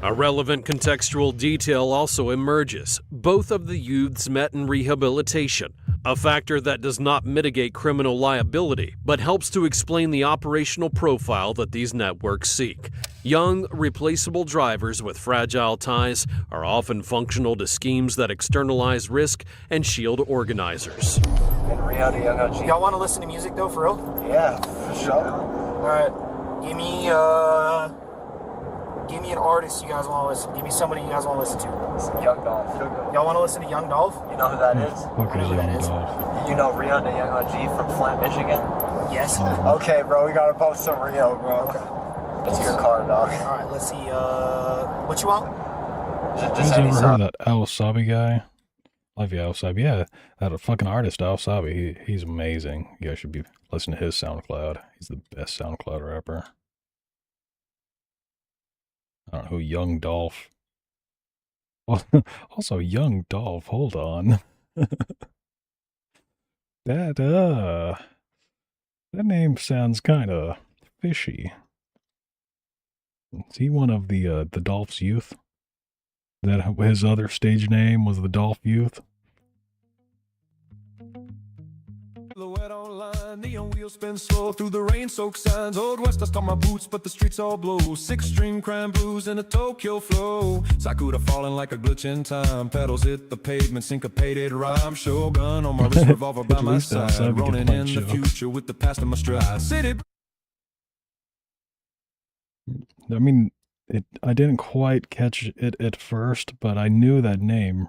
A relevant contextual detail also emerges. Both of the youths met in rehabilitation, a factor that does not mitigate criminal liability, but helps to explain the operational profile that these networks seek. Young, replaceable drivers with fragile ties are often functional to schemes that externalize risk and shield organizers. Y'all want to listen to music though, for real? Yeah, for sure. Alright, give me an artist you guys want to listen. Give me somebody you guys want to listen to. Young Dolph. Y'all want to listen to Young Dolph? You know who that is? Fuck is Young Dolph? You know Rihanna Young G from Flint, Michigan? Yes. Okay, bro, we gotta post some Rio, bro. It's your car, dog. Alright, let's see, what you want? Have you ever heard of that Al Sabi guy? Love you, Al Sabi. Yeah, that fucking artist, Al Sabi. He's amazing. You guys should be listening to his SoundCloud. He's the best SoundCloud rapper. I don't know who Young Dolph. Well, also, Young Dolph. Hold on. That name sounds kind of fishy. Is he one of the Dolph's Youth? That his other stage name was the Dolph Youth? Silhouette online, neon wheels spin slow through the rain-soaked signs. Old West, I start my boots, but the streets all blow. 6-string crime blues in a Tokyo flow. Sakura falling like a glitch in time. Pedals hit the pavement, syncopated rhyme. Shogun on my wrist, revolver by my side. Rolling in the future with the past in my stride. City. I mean, I didn't quite catch it at first, but I knew that name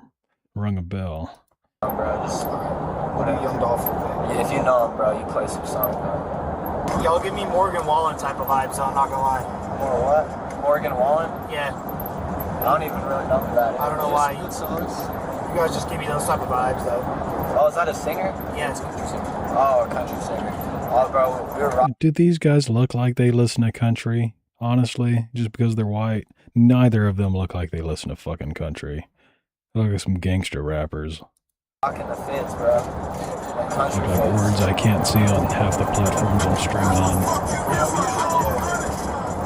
rung a bell. Bro, just What do Young Dolph think? if you know him, bro, you play some songs, bro. Y'all give me Morgan Wallen type of vibes, so I'm not gonna lie. Or what? Morgan Wallen? Yeah. I don't even really know who that is. I don't know why. Good songs. You guys just give me those type of vibes, though. Oh, is that a singer? Yeah, it's a country singer. Oh, a country singer. Oh, bro, we were rocking. Do these guys look like they listen to country? Honestly, just because they're white, neither of them look like they listen to fucking country. They look like some gangster rappers. Rocking the fits, bro. Country Like words I can't see on half the platforms I'm streaming on.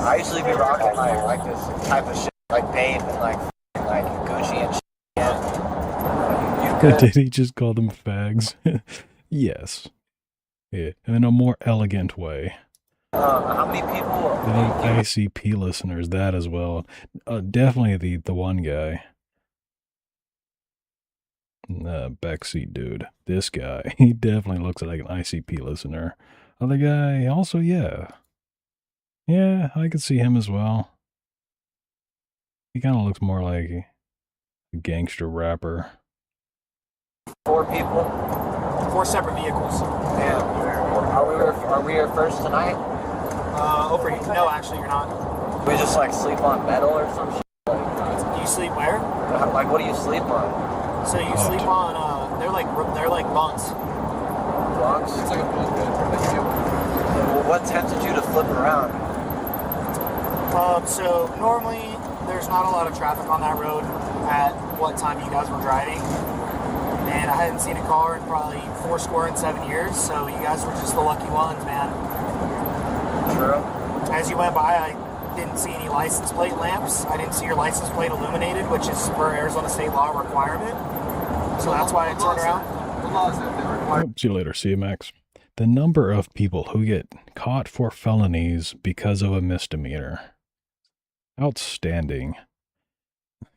I usually be rocking like this type of shit, like Babe and like Gucci and shit. Yeah. Did he just call them fags? Yes. Yeah, in a more elegant way. How many people? The ICP listeners, that as well. Definitely the one guy. backseat dude. This guy, he definitely looks like an ICP listener. Other guy, also, yeah. Yeah, I could see him as well. He kind of looks more like a gangster rapper. 4 people. 4 separate vehicles. Damn. Are we here first tonight? Over here. No, actually, you're not. We just like sleep on metal or some shit? Do you sleep where? Like, what do you sleep on? So you sleep on, they're like bunks. Bunks? It's like a bunk bed. Well, what tempted you to flip around? So normally there's not a lot of traffic on that road at what time you guys were driving. And I hadn't seen a car in probably 7 years, so you guys were just the lucky ones, man. True. As you went by, I didn't see any license plate lamps. I didn't see your license plate illuminated, which is per Arizona state law requirement. So that's why I turned around. What law is that? See you later, CMX. The number of people who get caught for felonies because of a misdemeanor. Outstanding.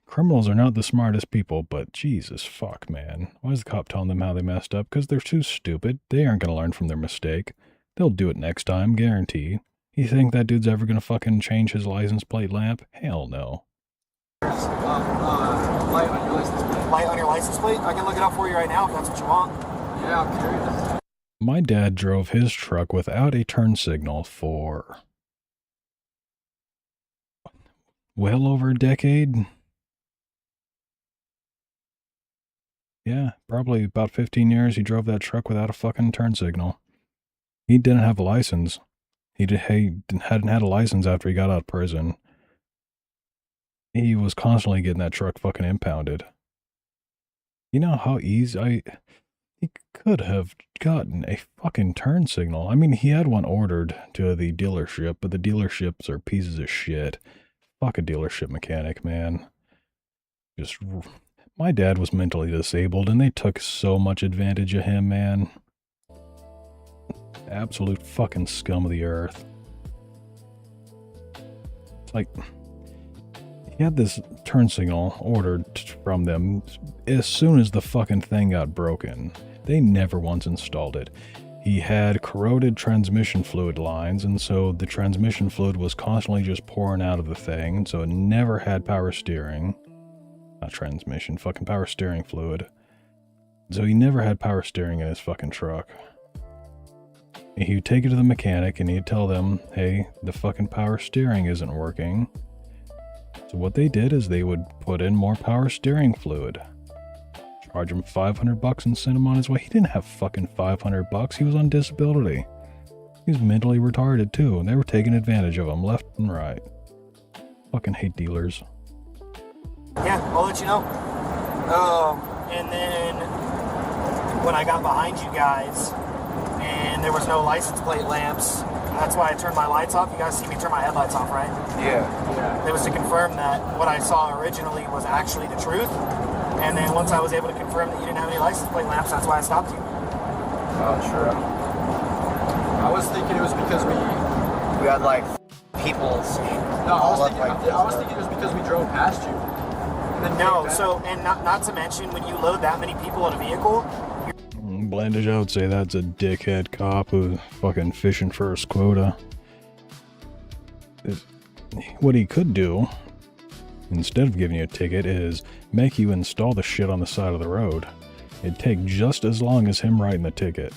Criminals are not the smartest people, but Jesus fuck, man. Why is the cop telling them how they messed up? Because they're too stupid. They aren't going to learn from their mistake. They'll do it next time, guarantee. You think that dude's ever going to fucking change his license plate lamp? Hell no. Light on your license plate. Light on your license plate? I can look it up for you right now if that's what you want. Yeah, I'm curious. My dad drove his truck without a turn signal for well over a decade. Yeah, probably about 15 years he drove that truck without a fucking turn signal. He didn't have a license. He hadn't had a license after he got out of prison. He was constantly getting that truck fucking impounded. You know how easy he could have gotten a fucking turn signal. I mean, he had one ordered to the dealership, but the dealerships are pieces of shit. Fuck a dealership mechanic, man. My dad was mentally disabled, and they took so much advantage of him, man. Absolute fucking scum of the earth. It's like, he had this turn signal ordered from them as soon as the fucking thing got broken. They never once installed it. He had corroded transmission fluid lines, and so the transmission fluid was constantly just pouring out of the thing, and so it never had power steering. Not transmission, fucking power steering fluid. So he never had power steering in his fucking truck. He would take it to the mechanic and he'd tell them, hey, the fucking power steering isn't working. So what they did is they would put in more power steering fluid. Charge him $500 and send him on his way. He didn't have fucking $500. He was on disability. He was mentally retarded too, and they were taking advantage of him left and right. Fucking hate dealers. Yeah, I'll let you know. And then when I got behind you guys and there was no license plate lamps, that's why I turned my lights off. You guys see me turn my headlights off, right? Yeah. It was to confirm that what I saw originally was actually the truth. And then once I was able to confirm that you didn't have any license plate lamps, that's why I stopped you. Oh, true. I was thinking it was because we had like people. No, I was thinking it was because we drove past you. No, so, and not to mention, when you load that many people in a vehicle... Blandage, I would say that's a dickhead cop who's fucking fishing for his quota. What he could do, instead of giving you a ticket, is make you install the shit on the side of the road. It'd take just as long as him writing the ticket.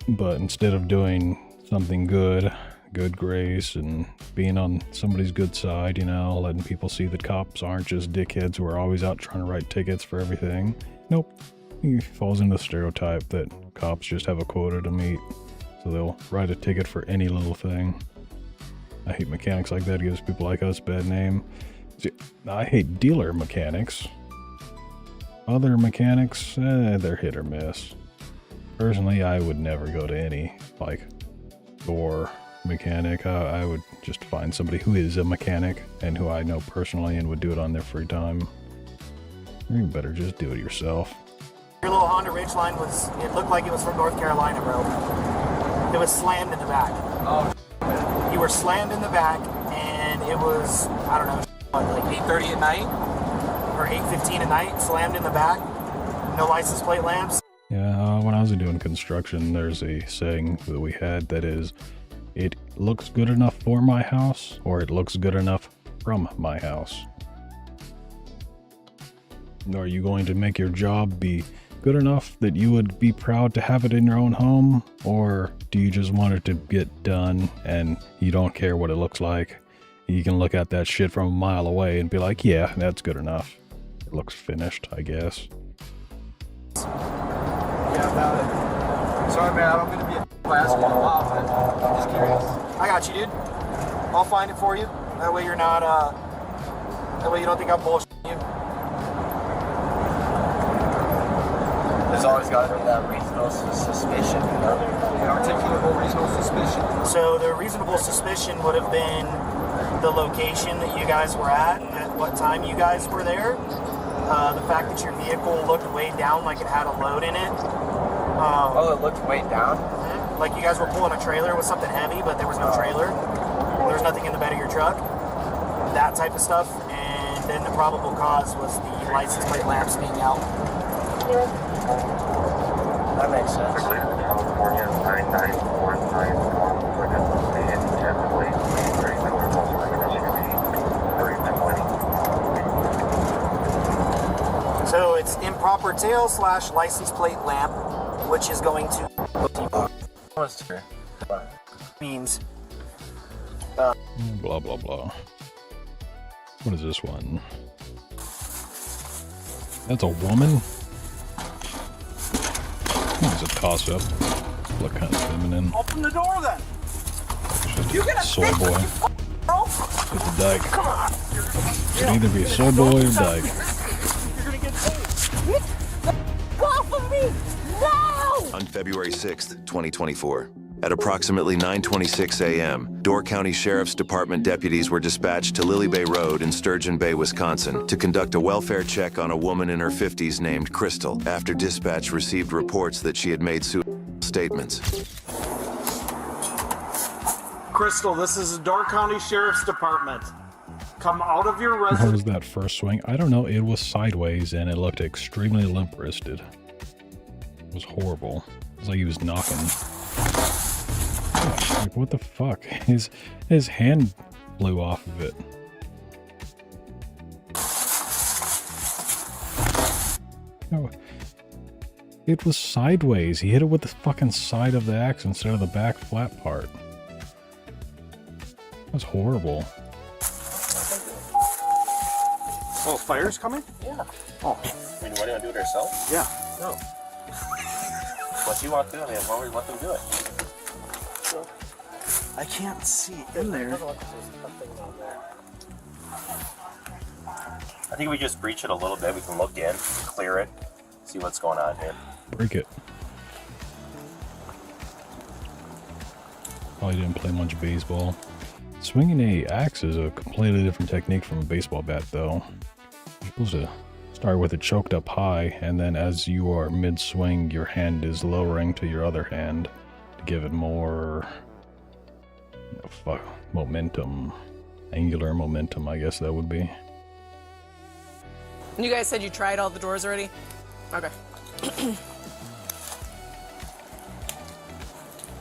But instead of doing something good grace, and being on somebody's good side, you know, letting people see that cops aren't just dickheads who are always out trying to write tickets for everything. Nope. He falls into the stereotype that cops just have a quota to meet, so they'll write a ticket for any little thing. I hate mechanics like that. It gives people like us a bad name. See, I hate dealer mechanics. Other mechanics, they're hit or miss. Personally, I would never go to any, like, door mechanic. I would just find somebody who is a mechanic and who I know personally and would do it on their free time. Or you better just do it yourself. Your little Honda Ridgeline it looked like it was from North Carolina, bro. It was slammed in the back. Oh, you were slammed in the back, and it was, I don't know, like 8:30 at night? or 8:15 at night, slammed in the back, no license plate lamps. Yeah, when I was doing construction, there's a saying that we had that is, it looks good enough for my house, or it looks good enough from my house. Are you going to make your job be good enough that you would be proud to have it in your own home, or do you just want it to get done and you don't care what it looks like? You can look at that shit from a mile away and be like, yeah, that's good enough. It looks finished, I guess. Yeah, about it. Sorry, man, I don't mean to be a asking a lot, but I'm just curious. I got you, dude. I'll find it for you. That way you're not, that way you don't think I'm bullshitting you. There's always got to be that reasonable suspicion, you know? An articulable reasonable suspicion. So the reasonable suspicion would have been the location that you guys were at what time you guys were there. The fact that your vehicle looked weighed down like it had a load in it. Oh, it looked weighed down? Like you guys were pulling a trailer with something heavy, but there was no trailer. There was nothing in the bed of your truck. That type of stuff. And then the probable cause was the license plate lamps being out. That makes sense. California 99191 for the intensively very similar Volkswagen SUV 3020. So it's improper tail / license plate lamp, which is going to means blah blah blah. What is this one? That's a woman? It's a toss-up. Look kind of feminine. Open the door then. She's a soy boy. It's a dyke. Come on. It could either be a soy boy or dyke. You're gonna get paid. Go off of me! No! On February 6th, 2024, at approximately 9:26 a.m., Door County Sheriff's Department deputies were dispatched to Lily Bay Road in Sturgeon Bay, Wisconsin, to conduct a welfare check on a woman in her 50s named Crystal, after dispatch received reports that she had made suicidal statements. Crystal, this is the Door County Sheriff's Department. Come out of your What residence. was that first swing? I don't know. It was sideways and it looked extremely limp-wristed. It was horrible. It was like he was knocking. Like, what the fuck? His hand flew off of it. No, it was sideways. He hit it with the fucking side of the axe instead of the back flat part. That was horrible. Oh, fire's coming? Yeah. Oh. I mean, what do you want to do it ourselves? Yeah. No. What you want to do, I mean, why would we let them do it? I can't see in there. I think we just breach it a little bit. We can look in, clear it, see what's going on here. Break it. Probably didn't play much baseball. Swinging a axe is a completely different technique from a baseball bat, though. You're supposed to start with it choked up high, and then as you are mid-swing, your hand is lowering to your other hand to give it more momentum. Angular momentum, I guess that would be. You guys said you tried all the doors already? Okay.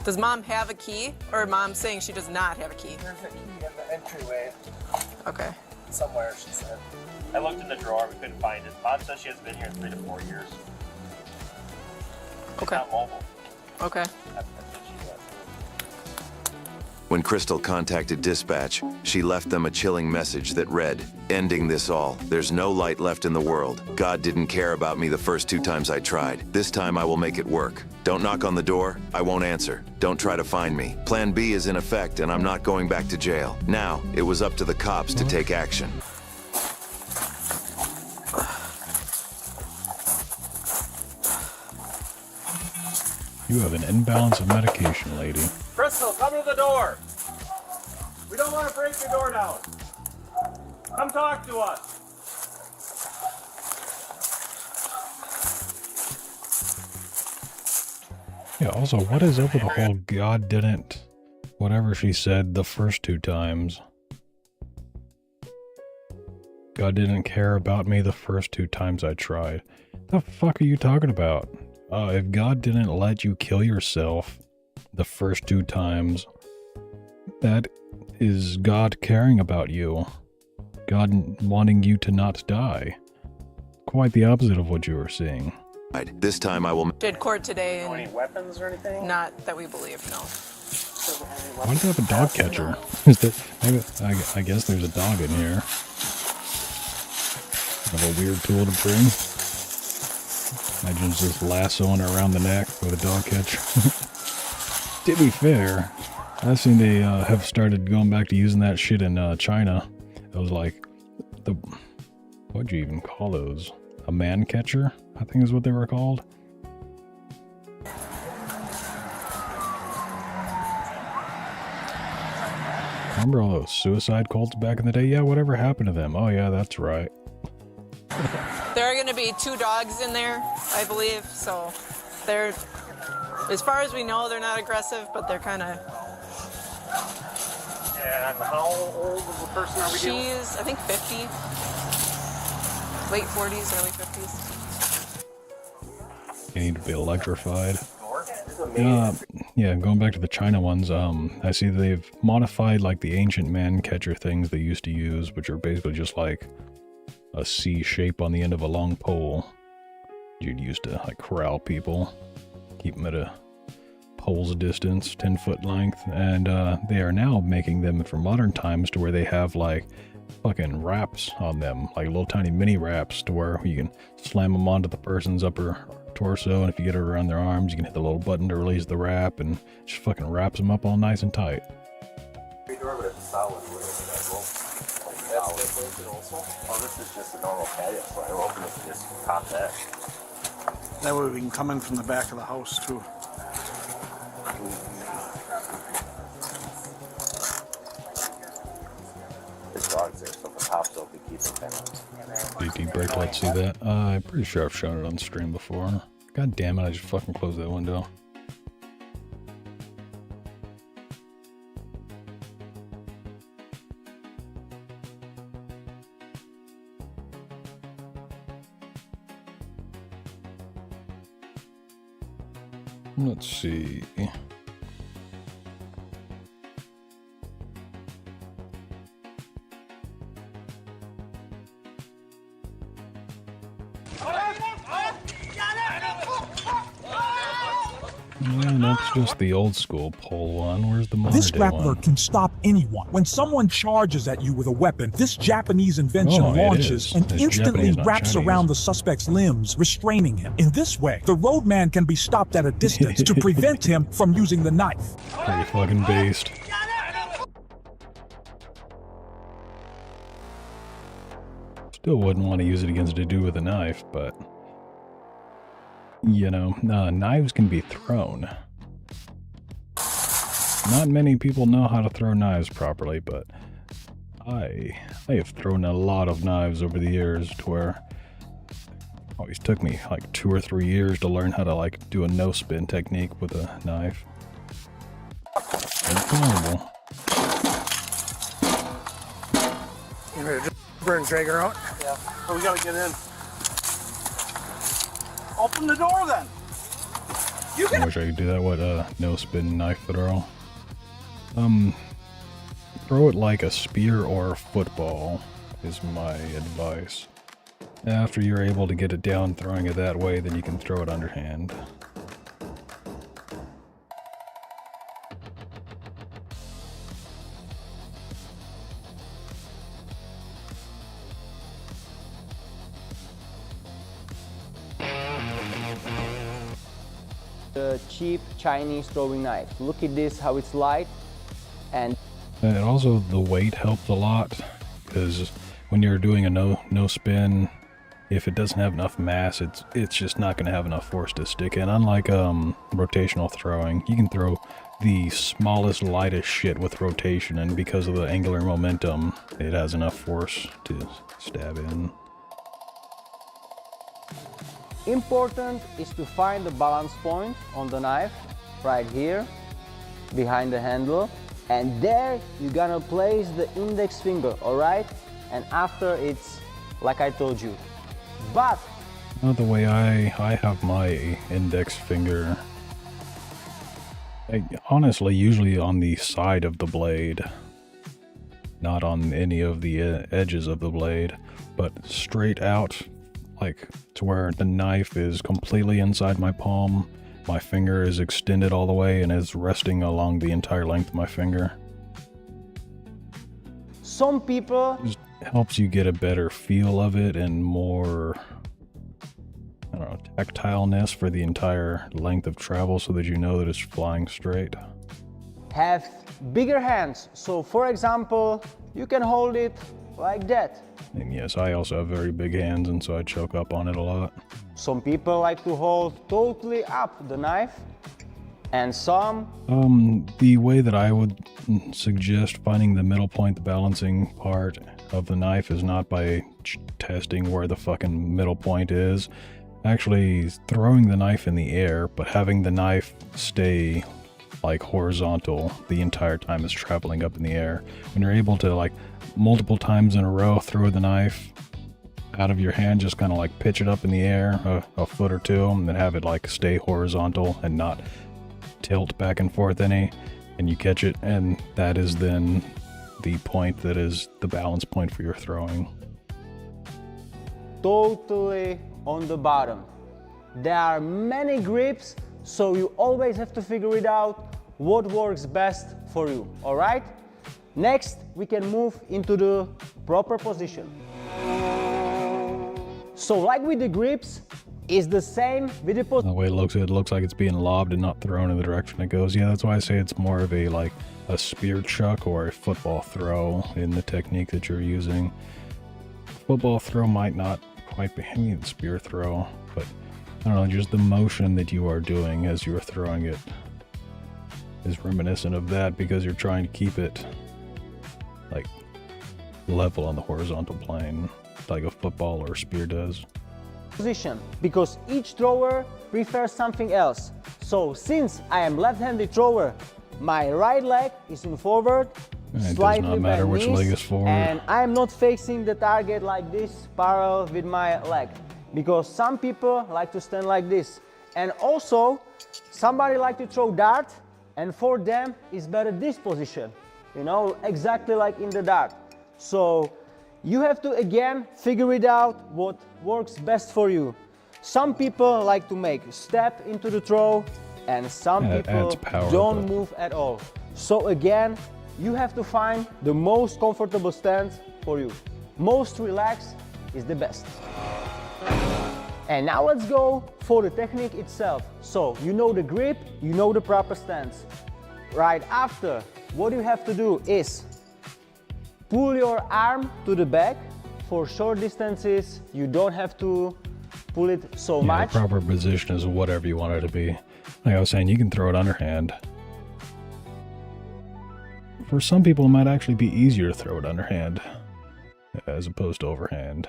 Does mom have a key? Or mom's saying she does not have a key? There's a key in the entryway. Okay. Somewhere, she said. I looked in the drawer, we couldn't find it. Mom says she hasn't been here in 3 to 4 years. It's Okay. not mobile. Okay. That's what she said. When Crystal contacted dispatch, she left them a chilling message that read, "Ending this all. There's no light left in the world. God didn't care about me the first 2 times I tried. This time I will make it work. Don't knock on the door. I won't answer. Don't try to find me. Plan B is in effect and I'm not going back to jail. Now, it was up to the cops to take action." You have an imbalance of medication, lady. Crystal, come to the door. We don't want to break your door down. Come talk to us. Yeah, also, what is up with the whole God didn't whatever she said the first 2 times? God didn't care about me the first 2 times I tried. The fuck are you talking about? If God didn't let you kill yourself the first 2 times, that is God caring about you. God wanting you to not die. Quite the opposite of what you were seeing. This time I will... Did court today and Any weapons or anything? not that we believe, no. Why do they have a dog catcher? Is that, I guess there's a dog in here. Have a weird tool to bring. Imagine just lassoing around the neck with a dog catcher. To be fair, I've seen they have started going back to using that shit in China. It was like what'd you even call those? A man catcher, I think is what they were called. Remember all those suicide cults back in the day? Yeah, whatever happened to them? Oh yeah, that's right. There are going to be 2 dogs in there, I believe, so they're, as far as we know, they're not aggressive, but they're kind of... And how old of a person are we dealing with? She's, I think, 50. Late 40s, early 50s. You need to be electrified. Yeah, going back to the China ones, I see they've modified like the ancient man catcher things they used to use, which are basically just like a C shape on the end of a long pole. You'd use to like corral people, keep them at a pole's distance, 10-foot length, and they are now making them for modern times to where they have like fucking wraps on them, like little tiny mini wraps to where you can slam them onto the person's upper torso, and if you get it around their arms, you can hit the little button to release the wrap, and just fucking wraps them up all nice and tight. Oh, this is just a normal patio, so I open it and just pop that. That way we can come in from the back of the house too. This dog's there, so if it pops open, it keeps it kind of... DT break, let's see that. I'm pretty sure I've shown it on stream before. God damn it, I just fucking closed that window. Let's see. And that's just the old school pole one. Where's the modern This day grappler one? can stop anyone. When someone charges at you with a weapon, this Japanese invention Oh, it launches is. and It's instantly Japanese, not wraps Chinese. around the suspect's limbs, restraining him. In this way, the roadman can be stopped at a distance to prevent him from using the knife. Pretty fucking based. Still wouldn't want to use it against a dude with a knife, but... You know, knives can be thrown. Not many people know how to throw knives properly, but I have thrown a lot of knives over the years to where it always took me like 2 or 3 years to learn how to like do a no-spin technique with a knife. Incredible. You ready to just burn Traeger out? Yeah. So we gotta get in. Open the door then. I wish I could do that with a no-spin knife throw. Throw it like a spear or a football is my advice. After you're able to get it down throwing it that way, then you can throw it underhand. The cheap Chinese throwing knife. Look at this, how it's light, and also the weight helps a lot, because when you're doing a no spin, if it doesn't have enough mass, it's just not going to have enough force to stick in. Unlike rotational throwing, you can throw the smallest, lightest shit with rotation, and because of the angular momentum, it has enough force to stab in. important is to find the balance point on the knife, right here, behind the handle, and there you're gonna place the index finger, alright? and after it's like I told you. But Not the way I have my index finger. Honestly, usually on the side of the blade, not on any of the edges of the blade, but straight out, like to where the knife is completely inside my palm. My finger is extended all the way and is resting along the entire length of my finger. some people... Just helps you get a better feel of it and more, I don't know, tactileness for the entire length of travel so that you know that it's flying straight. have bigger hands. So for example, you can hold it like that. And yes, I also have very big hands, and so I choke up on it a lot. Some people like to hold totally up the knife, and some... The way that I would suggest finding the middle point, the balancing part of the knife, is not by testing where the fucking middle point is. Actually throwing the knife in the air, but having the knife stay like horizontal the entire time it's traveling up in the air. When you're able to like multiple times in a row throw the knife out of your hand, just kind of like pitch it up in the air a foot or two, and then have it like stay horizontal and not tilt back and forth any, and you catch it, and that is then the point that is the balance point for your throwing. Totally on the bottom. There are many grips, so you always have to figure it out what works best for you, all right? Next, we can move into the proper position. So like with the grips, it's the same with the position. The way it looks like it's being lobbed and not thrown in the direction it goes. Yeah, that's why I say it's more of a like a spear chuck or a football throw in the technique that you're using. Football throw might not quite be, I mean, spear throw, but I don't know, just the motion that you are doing as you are throwing it is reminiscent of that, because you're trying to keep it like level on the horizontal plane like a football or a spear does. Position, because each thrower prefers something else. So since I am left-handed thrower, my right leg is in forward, It slightly does not matter bent which knees, leg is forward. and I am not facing the target like this, parallel with my leg, because some people like to stand like this. And also, somebody like to throw dart, and for them it's better this position, you know, exactly like in the dart. So you have to again figure it out what works best for you. Some people like to make step into the throw, and some people don't move at all. So again, you have to find the most comfortable stance for you. Most relaxed is the best. And now let's go for the technique itself. So you know the grip, you know the proper stance. Right after, what you have to do is pull your arm to the back. For short distances, you don't have to pull it so much. The proper position is whatever you want it to be. Like I was saying, you can throw it underhand. For some people, it might actually be easier to throw it underhand as opposed to overhand.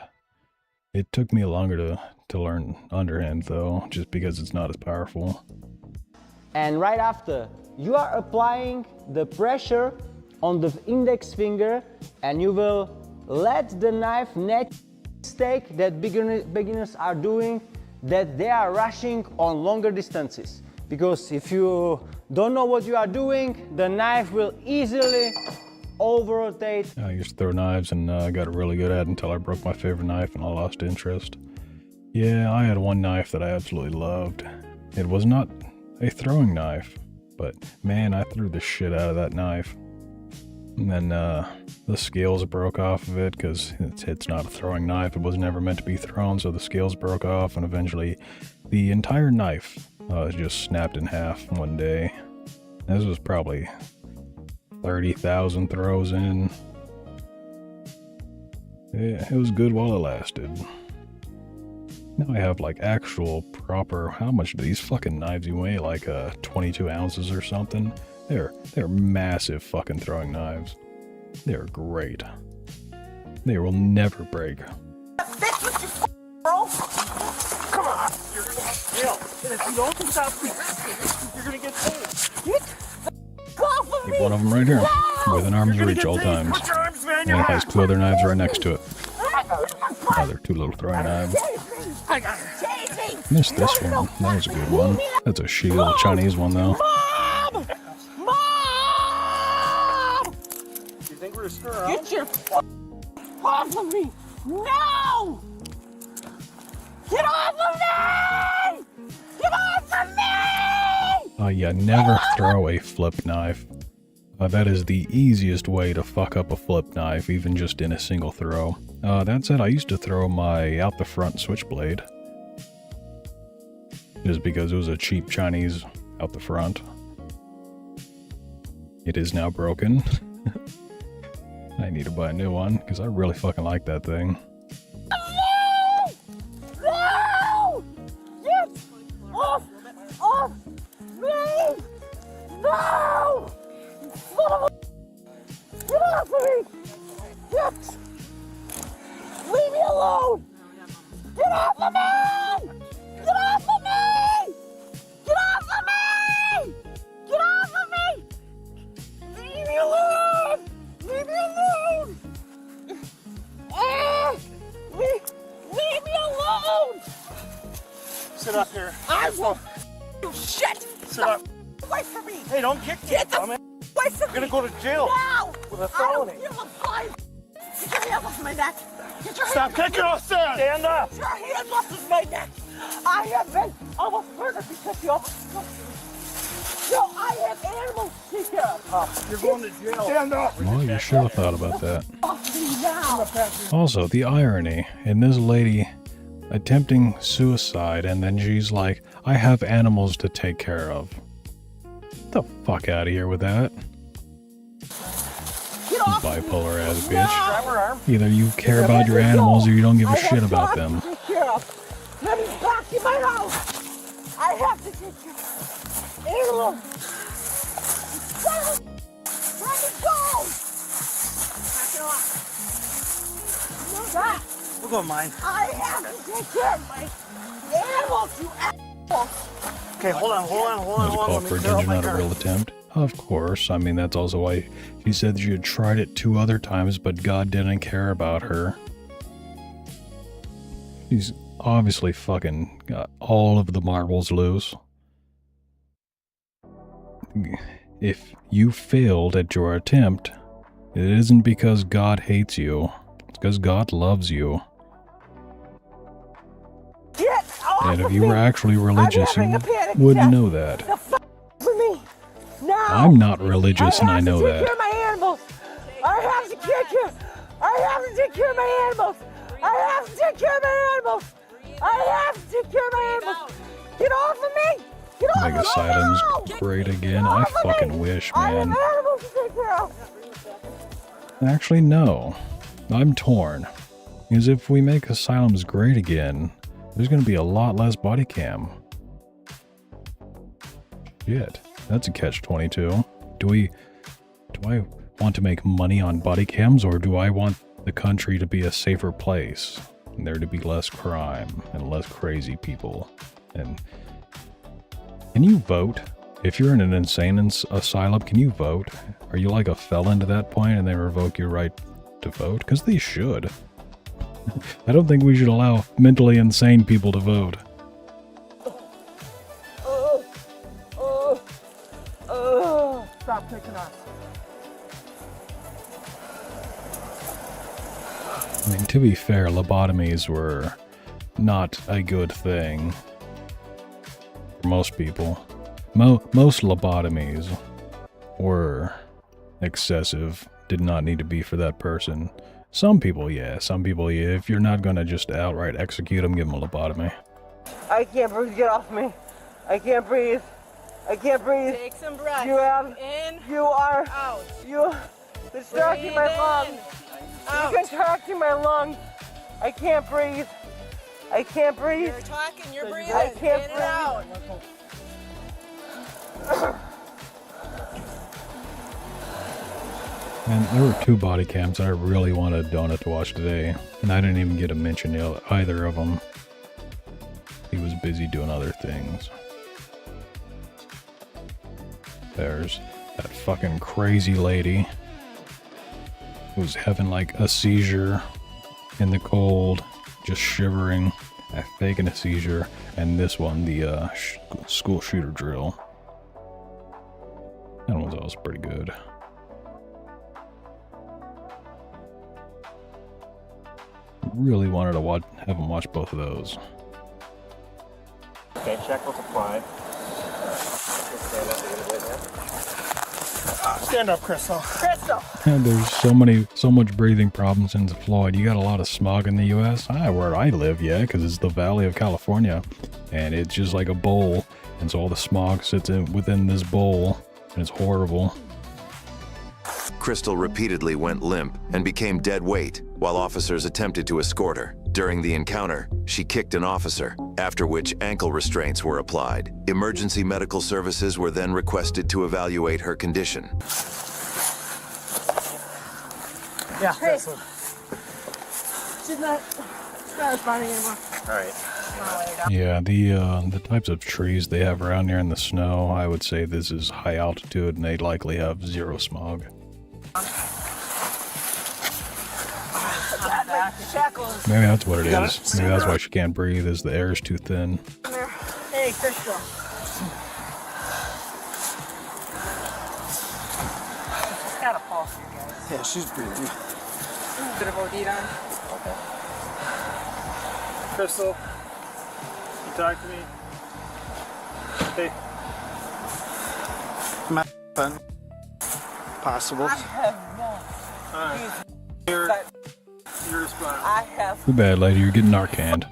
It took me longer to learn underhand though, just because it's not as powerful. And right after, you are applying the pressure on the index finger, and you will let the knife mistake that beginners are doing, that they are rushing on longer distances. Because if you don't know what you are doing, the knife will easily over-rotate. I used to throw knives, and I got really good at it until I broke my favorite knife and I lost interest. Yeah, I had one knife that I absolutely loved. It was not a throwing knife, but man, I threw the shit out of that knife. And then the scales broke off of it, because it's not a throwing knife. It was never meant to be thrown, so the scales broke off, and eventually the entire knife just snapped in half one day. This was probably 30,000 throws in. Yeah, it was good while it lasted. Now I have like actual proper, how much do these fucking knives weigh? Like 22 ounces or something? They're massive fucking throwing knives. They're great. They will never break. Bro, come on. If you don't stop, you're gonna get paid. Keep one of them right here, within arm's reach all times. Put your arms, man. in And your it has hand. 2 other knives right next to it. Other 2 little throwing knives. I got it. Missed this one. That was a good one. That's a shitty little Chinese one though. Mom! Mom! You think we're screwing around? Get your off of me! No! Get off of me! Get off of me! Yeah, never throw a flip knife. That is the easiest way to fuck up a flip knife, even just in a single throw. That said, I used to throw my out the front switchblade. Just because it was a cheap Chinese out the front. It is now broken. I need to buy a new one, because I really fucking like that thing. No! No! Get off of me! No! Son of a... Get off of me! Get! Leave me alone! Get off of me! Get off of me! Get off of me! Get off of me! Leave me alone! Leave me alone! Leave me alone! Sit up here. I will. You shit! Sit up. Away from me! Hey, don't kick me. Get the Tommy. away from You're me! gonna go to jail. Now! With a felony. I don't give a five. Get your hand off my neck! Get your Stop hand kicking us, Sam! Stand up! Get your hand off of my neck! I have been almost murdered because you almost killed me. No, I have animals here! You're going to jail. Stand up! Well, you should have thought about that. Off me now! Also, the irony in this lady attempting suicide, and then she's like, I have animals to take care of. Get the fuck out of here with that. Bipolar ass bitch. Either you care about your animals or you don't give a shit about them. Take care of. Let me back in my house! I have to take care of animals! Let me go! Back it off! You know that? We'll go mine. I have to take care of my animals, you assholes! Okay, hold on. Was it called for danger, not a real attempt? Of course. I mean, that's also why she said she had tried it 2 other times, but God didn't care about her. She's obviously fucking got all of the marbles loose. If you failed at your attempt, it isn't because God hates you. It's because God loves you. Get off And if of you me. were actually religious, I'm you having a panic wouldn't attack. know that. The fuck for me. Now. I'm not religious and I know have to take that. care of my animals. I have to take care. I have to take care of my animals. I have to take care of my animals. I have to take care of my animals. Get off of me. Get off Make of me. asylums now. great again. Get I off of me. fucking wish, I have man. animals to take care of. Actually, no. I'm torn. Because if we make asylums great again, there's going to be a lot less body cam. Shit. That's a catch-22. Do I want to make money on body cams, or do I want the country to be a safer place? And there to be less crime and less crazy people. And can you vote? If you're in an insane asylum, can you vote? Are you like a felon to that point and they revoke your right to vote? Because they should. I don't think we should allow mentally insane people to vote. Stop picking us. I mean, to be fair, lobotomies were not a good thing for most people. Most lobotomies were excessive, did not need to be for that person. Some people, yeah. Some people, yeah. If you're not gonna just outright execute them, give them a lobotomy. I can't breathe. Get off me. I can't breathe. I can't breathe. Take some breaths. You have. In. You are. Out. You. Distracting my Breathe lungs. Out. You're contracting my lungs. I can't breathe. I can't breathe. You're talking. You're breathing. I can't in breathe. and out. And there were 2 body cams that I really wanted Donut to watch today, and I didn't even get a mention of either of them. He was busy doing other things. There's that fucking crazy lady. was having like a seizure in the cold, just shivering, faking a seizure, and this one, the school shooter drill. That one was also pretty good. Really wanted to have him watch both of those. Okay, shackles apply. Stand up, Crystal. Crystal! And there's so much breathing problems in Floyd. You got a lot of smog in the U.S. Where I live, yeah, because it's the Valley of California, and it's just like a bowl, and so all the smog sits within this bowl, and it's horrible. Crystal repeatedly went limp and became dead weight while officers attempted to escort her. During the encounter, she kicked an officer, after which ankle restraints were applied. Emergency medical services were then requested to evaluate her condition. Yeah, Hey. this one. She's not responding anymore. All right. Yeah, the types of trees they have around here in the snow, I would say this is high altitude, and they likely have zero smog. Maybe that's what it is. Maybe that's why she can't breathe, is the air is too thin. Hey, Crystal. She's got a pulse, you guys. Yeah, she's breathing. Bit of OD on. Okay. Crystal, you talk to me. Hey. My fun. Possible. I have Alright. Your response. I have. Too bad, lady, you're getting Narcaned.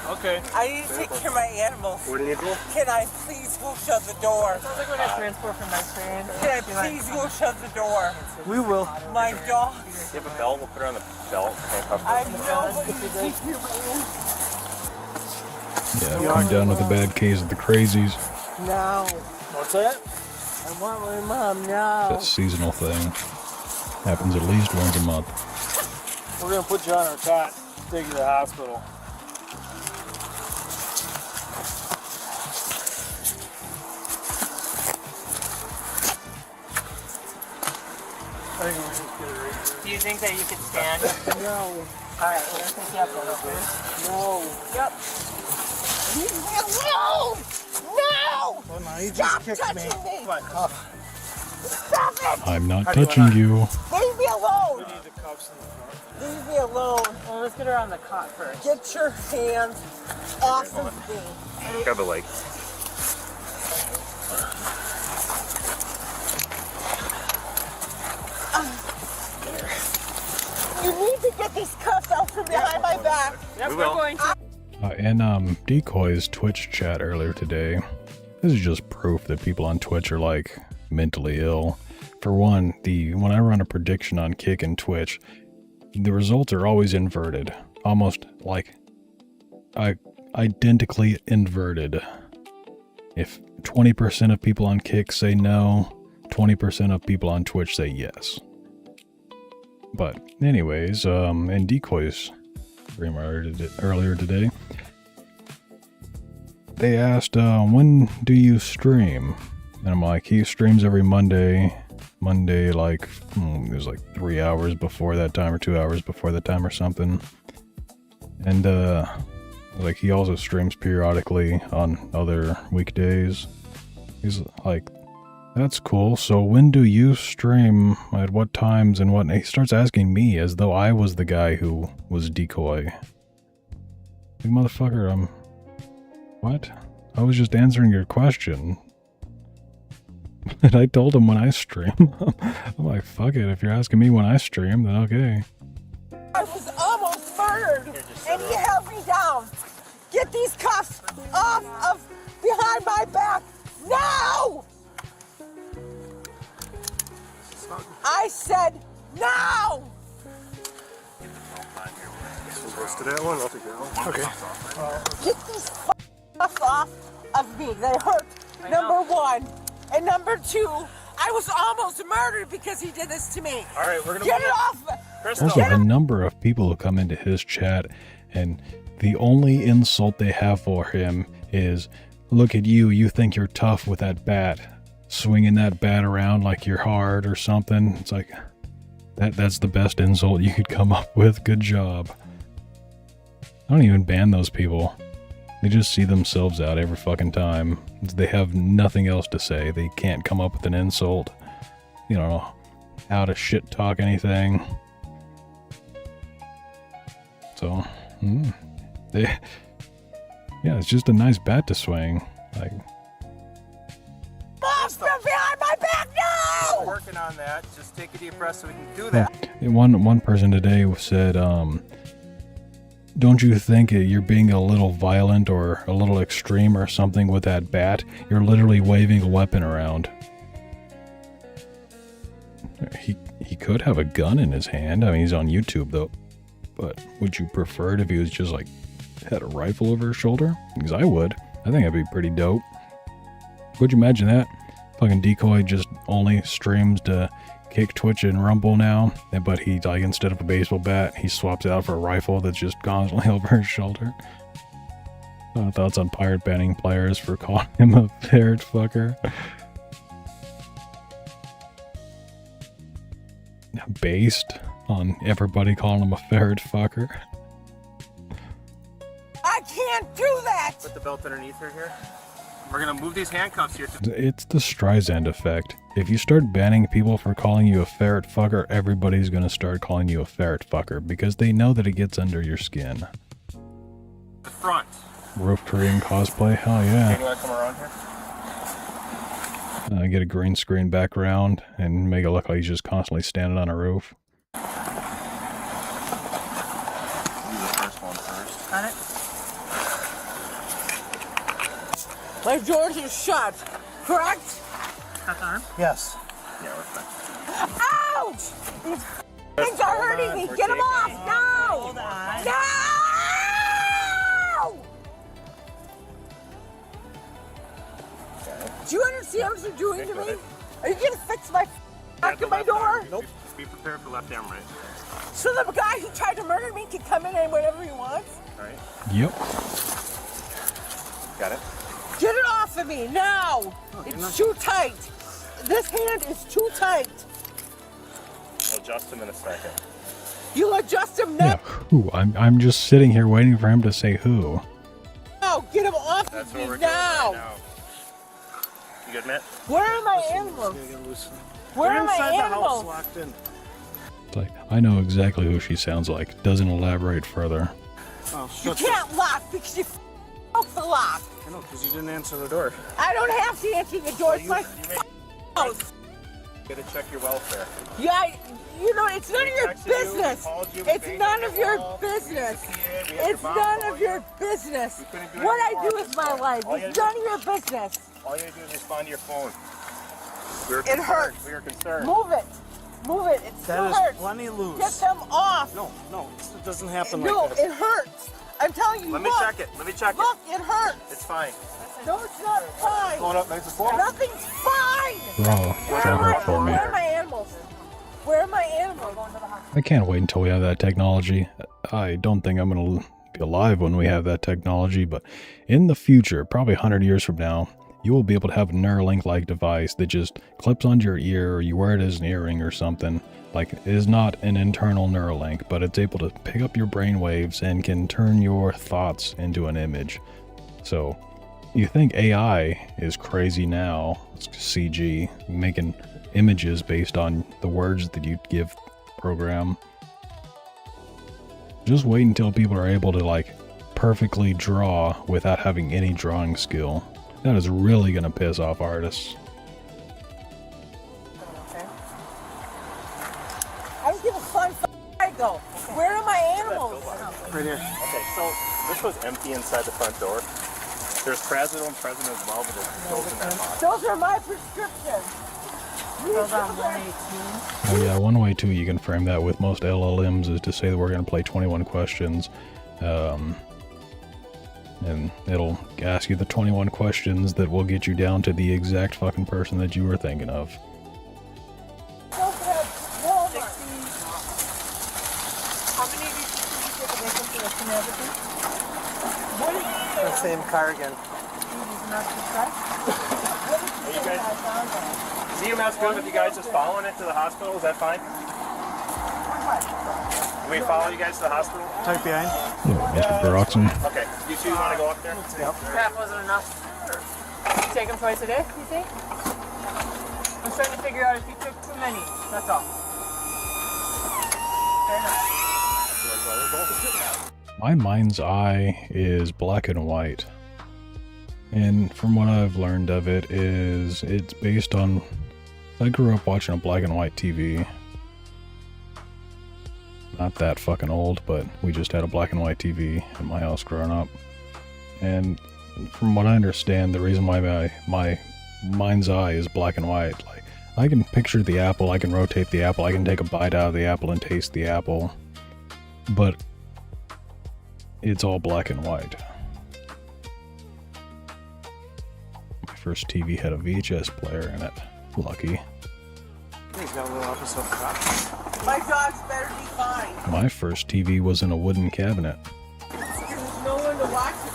Okay. I need to take care of my animals. What do you do? Can I please go shut the door? Sounds like we're gonna transport from my friend. Can I please go shut the door? We will. My dog. You have a belt? We'll put her on the belt. I know, but you take care of my animals. Yeah, I'm down with a bad case of the crazies. Now. What's that? I want my mom now. That seasonal thing. Happens at least once a month. We're gonna put you on our cot, take you to the hospital. I think we'll just get it right here. Do you think that you can stand? No. Alright, we're gonna take you up a little bit. No. Yep. Leave me alone! No! Well, now you Stop just kicked me. touching me! What? Oh. Stop it! I'm not touching you. Leave me alone! We need the cuffs in the front. Leave me alone. Well, let's get her on the cot first. Get your hands off of me. Grab the leg. You need to get these cuffs out from behind my back. Yep, We we're will. going to. In Decoy's Twitch chat earlier today, this is just proof that people on Twitch are like mentally ill. For one, when I run a prediction on Kick and Twitch, the results are always inverted, almost like identically inverted. If 20% of people on Kick say no, 20% of people on Twitch say yes. But anyways, in Decoy's stream earlier today, they asked, when do you stream? And I'm like, he streams every Monday, like, it was like 3 hours before that time or 2 hours before that time or something. And, like, he also streams periodically on other weekdays. He's like, that's cool. So when do you stream? At what times and what? And he starts asking me as though I was the guy who was Decoy. Like, motherfucker, what? I was just answering your question. And I told him when I stream. I'm like, fuck it. If you're asking me when I stream, then okay. I was almost murdered, and he held me down. Get these cuffs off of behind my back now! I said now! Let's to that one. I'll take that one. Okay. Get these cuffs off of me. They hurt. Number one. And number two, I was almost murdered because he did this to me. All right, we're gonna get it off. Also, a number of people who come into his chat, and the only insult they have for him is, look at you, you think you're tough with that bat. Swinging that bat around like you're hard or something. It's like, That's the best insult you could come up with. Good job. I don't even ban those people. They just see themselves out every fucking time. They have nothing else to say. They can't come up with an insult. You know, how to shit talk anything. So, yeah, it's just a nice bat to swing. Like, Monster behind my back, no! We're working on that. Just take a deep breath so we can do that. one person today said, don't you think you're being a little violent or a little extreme or something with that bat? You're literally waving a weapon around. He could have a gun in his hand. I mean, he's on YouTube though. But would you prefer it if he was just like had a rifle over his shoulder? Because I would. I think that'd be pretty dope. Would you imagine that? Fucking Decoy just only streams to Kick, Twitch, and Rumble now, but he, like, instead of a baseball bat, he swaps it out for a rifle that's just constantly over his shoulder. Thoughts on pirate banning players for calling him a ferret fucker. Based on everybody calling him a ferret fucker. I can't do that! Put the belt underneath her here. We're gonna move these handcuffs here. It's the Streisand effect. If you start banning people for calling you a ferret fucker, everybody's gonna start calling you a ferret fucker because they know that it gets under your skin. The front. Roof Korean cosplay? Hell yeah. You wanna come around here? Get a green screen background and make it look like he's just constantly standing on a roof. Do the first one first. Got it? My doors are shut, correct? Yes. Yeah, we're fine. Ouch! These things are hurting me. Get them off now! Hold on. No! Do you understand what you're doing to me? Are you gonna fix my back of my door? Nope. Be prepared for left arm, right? So the guy who tried to murder me can come in and whatever he wants? Right. Yep. Got it. Get it off of me now! It's too tight. This hand is too tight. We'll adjust him in a second. You'll adjust him now. Yeah, who? I'm just sitting here waiting for him to say who. No, get him off That's of what me we're now. doing right now. You good, Matt? Where are my animals? Where are my animals? Locked in. It's like, I know exactly who she sounds like. Doesn't elaborate further. Oh, You can't lock because you broke the lock. I know, because you didn't answer the door. I don't have to answer the door. It's my house. You gotta check your welfare. Yeah, you know, it's none of your business. It's none of your business. It's none of your business. What I do with my life is none of your business. All you gotta do is respond to your phone. It hurts. We are concerned. Move it. Move it. It still That is hurts. plenty loose. Get them off. No, it doesn't happen No, like this. it hurts. I'm telling you. Let me look. check it. Let me check Look, it hurts. It's fine. No, it's not fine. Going up nice and slow. Nothing's fine. Bro, drive it for me. Where are my animals? Where are my animals? I can't wait until we have that technology. I don't think I'm going to be alive when we have that technology, but in the future, probably 100 years from now, you will be able to have a Neuralink-like device that just clips onto your ear, or you wear it as an earring or something. Like, it is not an internal Neuralink, but it's able to pick up your brain waves and can turn your thoughts into an image. So, you think AI is crazy now, it's CG, making images based on the words that you give the program. Just wait until people are able to, like, perfectly draw without having any drawing skill. That is really gonna piss off artists. I don't give a fun I go. Where are my animals? Right here. Okay, so this was empty inside the front door. There's Trazodone present as well, but it goes in that box. Those are my prescriptions. Those on 118. Oh yeah, one way too you can frame that with most LLMs is to say that we're gonna play 21 questions. And it'll ask you the 21 questions that will get you down to the exact fucking person that you were thinking of. How many of these people you get away from the everything? What is The same car again. What is CMS good with you guys just following it to the hospital? Is that fine? Can we follow you guys to the hospital? Tuck behind. Mr. Baroxen. Okay. You two want to go up there? Yep. Crap wasn't enough. You take them twice a day, you think? I'm trying to figure out if you took too many. That's all. Fair enough. My mind's eye is black and white. And from what I've learned of it is it's based on... I grew up watching a black and white TV. Not that fucking old, but we just had a black and white TV in my house growing up. And from what I understand, the reason why my mind's eye is black and white, like, I can picture the apple, I can rotate the apple, I can take a bite out of the apple and taste the apple, but it's all black and white. My first TV had a VHS player in it. Lucky. He's got a little episode of that. My dogs better be fine. My first TV was in a wooden cabinet. There's no one to watch it.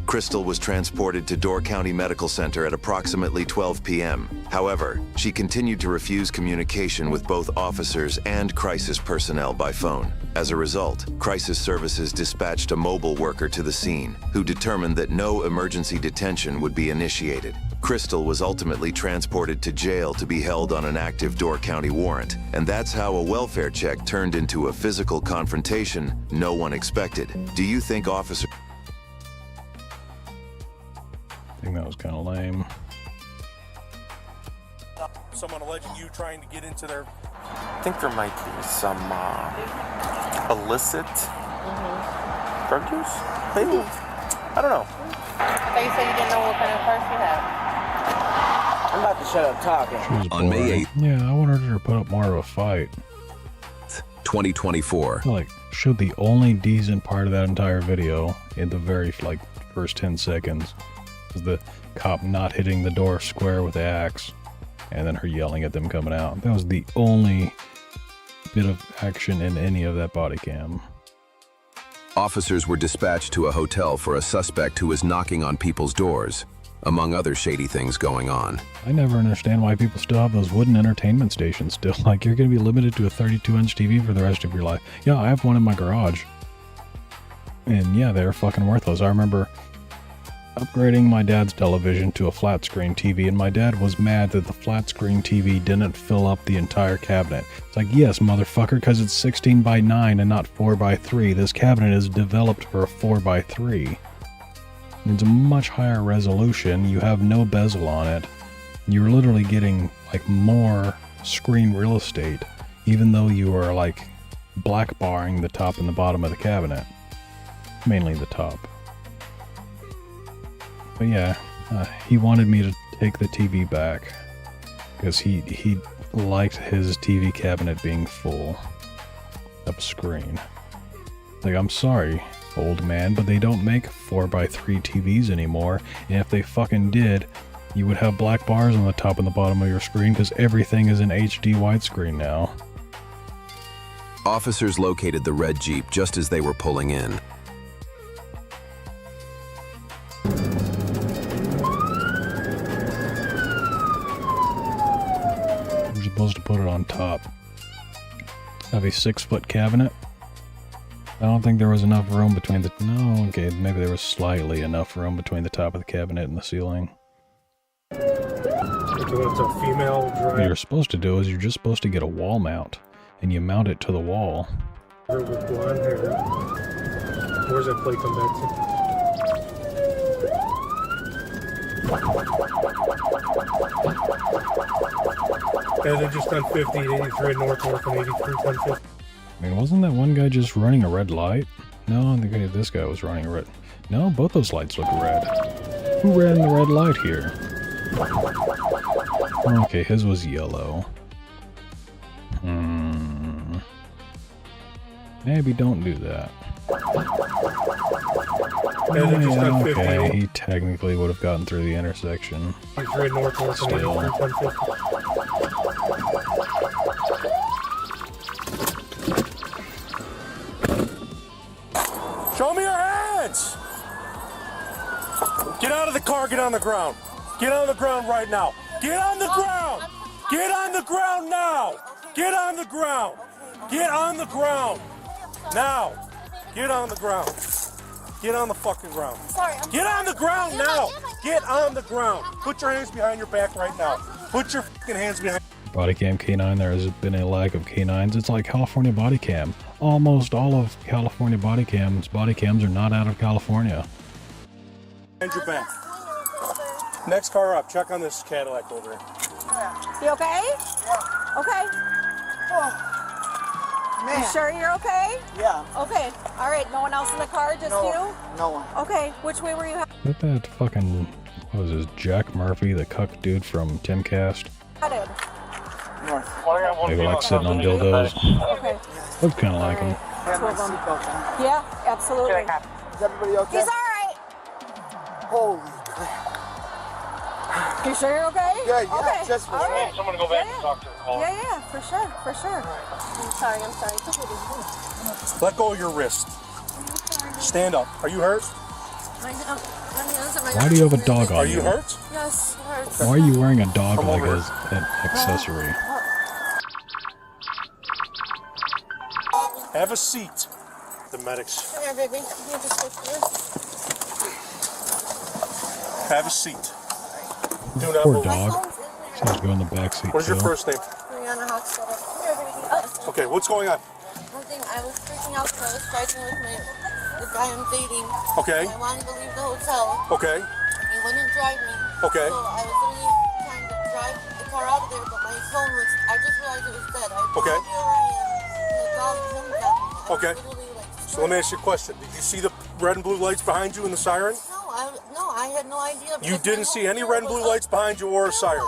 Crystal was transported to Door County Medical Center at approximately 12 p.m. However, she continued to refuse communication with both officers and crisis personnel by phone. As a result, crisis services dispatched a mobile worker to the scene, who determined that no emergency detention would be initiated. Crystal was ultimately transported to jail to be held on an active Door County warrant, and that's how a welfare check turned into a physical confrontation no one expected. Do you think officers... I think that was kind of lame. Someone alleging you trying to get into their... I think there might be some illicit drug use, maybe? I don't know. So you said you didn't know what kind of purse you had? I'm about to shut up talking. She was boring. Yeah, I wanted her to put up more of a fight. 2024. Like, showed the only decent part of that entire video in the very, like, first 10 seconds. Was the cop not hitting the door square with the axe, and then her yelling at them coming out. That was the only bit of action in any of that body cam. Officers were dispatched to a hotel for a suspect who was knocking on people's doors, among other shady things going on. I never understand why people still have those wooden entertainment stations still. Like, you're going to be limited to a 32-inch TV for the rest of your life. Yeah, I have one in my garage. And yeah, they're fucking worthless. I remember upgrading my dad's television to a flat screen TV, and my dad was mad that the flat screen TV didn't fill up the entire cabinet. It's like, yes, motherfucker, because it's 16 by 9 and not 4 by 3. This cabinet is developed for a 4 by 3. It's a much higher resolution. You have no bezel on it. You're literally getting like more screen real estate, even though you are like black barring the top and the bottom of the cabinet. Mainly the top. But yeah, he wanted me to take the TV back because he liked his TV cabinet being full of screen. Like, I'm sorry, old man, but they don't make 4x3 TVs anymore, and if they fucking did, you would have black bars on the top and the bottom of your screen because everything is in HD widescreen now. Officers located the red Jeep just as they were pulling in. You're supposed to put it on top. Have a 6-foot cabinet. I don't think there was enough room between the... No, okay, maybe there was slightly enough room between the top of the cabinet and the ceiling. It's a female drive. What you're supposed to do is you're just supposed to get a wall mount, and you mount it to the wall. With blonde hair. Where's that plate come back to? Yeah, they just done 50 at 83 North and 83 1050. I mean, wasn't that one guy just running a red light? No, I think this guy was running a red... No, both those lights look red. Who ran the red light here? Okay, his was yellow. Maybe don't do that. Yeah, okay, he technically would have gotten through the intersection. Still. Show me your hands! Get out of the car, get on the ground. Get on the ground right now. Get on the ground! Get on the ground now! Get on the ground. Get on the ground. Now. Get on the ground. Get on the fucking ground. Get on the ground now. Get on the ground. Put your hands behind your back right now. Put your fucking hands behind. Body cam canine, there has been a lack of canines. It's like California body cam. Almost all of California body cams are not out of California. Behind your back. Next car up. Check on this Cadillac over here. You okay? Yeah. Okay. Man. You sure you're okay? Yeah. Okay. All right. No one else in the car? Just you? No one. Okay. Which way were you Is that fucking, what was this, Jack Murphy, the cuck dude from Timcast? headed? North. They were like sitting on dildos. Okay. Looks kind of like him. Two of them. Yeah, absolutely. Is everybody okay? He's all right. Holy crap. You sure you're okay? Yeah, okay. just all right. Someone go back and talk to her. Yeah, for sure. I'm sorry. It's okay. Let go of your wrist. Stand up. Are you hurt? Why do you have a dog on Are you hurt? Yes, it hurts. Why are you wearing a dog leg as an accessory? Have a seat. The medics. Come here, baby. You just sit here. Have a seat. Do not Poor move. dog. Sounds go in the back seat. What is your too. first name? Brianna Hoxton. Okay, what's going on? Nothing. I was freaking out because I was fighting with the guy I'm dating. Okay. I wanted to leave the hotel. Okay. He wouldn't drive me. Okay. So I was literally trying to drive the car out of there, but my phone was, I just realized it was dead. I had no Okay. idea where I am. And the dog jumped at me. Okay. So let me ask you a question. Did you see the red and blue lights behind you and the siren? No, I had no idea. You didn't see any red and blue lights behind you or a siren?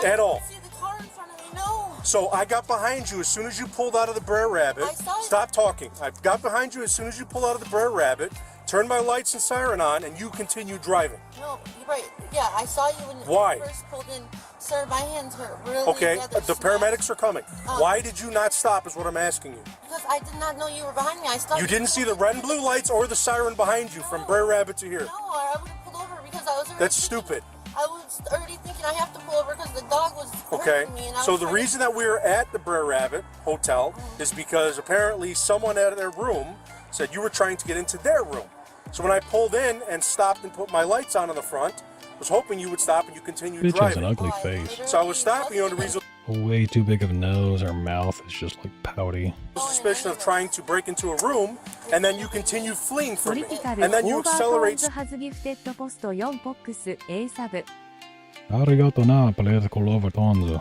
At all? See the car in front of me, no. So I got behind you as soon as you pulled out of the Brer Rabbit. Stop talking. I got behind you as soon as you pulled out of the Brer Rabbit, turned my lights and siren on, and you continued driving. No, you're right. Yeah, I saw you when you first pulled in. Sir, my hands hurt really Okay, bad. the paramedics are coming. Why did you not stop is what I'm asking you. Because I did not know you were behind me. I stopped. You didn't see the red and blue lights or the siren behind you from Brer Rabbit to here. No, I would have pulled over because I was already That's stupid. I was already thinking I have to pull over because the dog was Okay, hurting me. And I so was the trying to- reason that we were at the Brer Rabbit Hotel is because apparently someone at their room said you were trying to get into their room. So when I pulled in and stopped and put my lights on in the front, I was hoping you would stop and you continued Bitch has driving. an ugly face. So I was stopping you on the reason Way too big of a nose. Her mouth is just like pouty. suspicion of trying to break into a room, and then you continue fleeing from me, ポリティカル and then オ you ーバートーン accelerate ズハズギフテッドポスト4ボックス A サブ Arigato na, political overtones.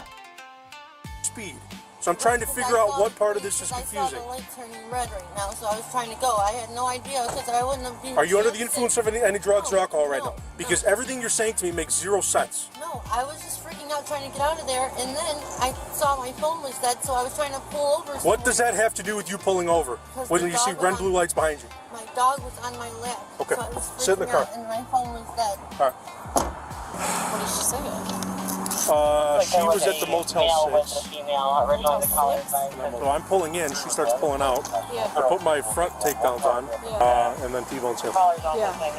speed. So I'm trying to figure out what part of this is I saw confusing. the light turning red right now, so I was trying to go. I had no idea because I wouldn't have been. Are you under the influence of any drugs or alcohol right now? Because everything you're saying to me makes zero sense. No, I was just freaking out trying to get out of there, and then I saw my phone was dead, so I was trying to pull over. What does that have to do with you pulling over? Because When the you see dog red was and blue lights behind you? My dog was on my lap. Okay, So I was sit in the freaking car. out, and my phone was dead. All right. What did she say? She was at the Motel 6. So I'm pulling in, she starts pulling out. I put my front takedowns on, and then T-bones him.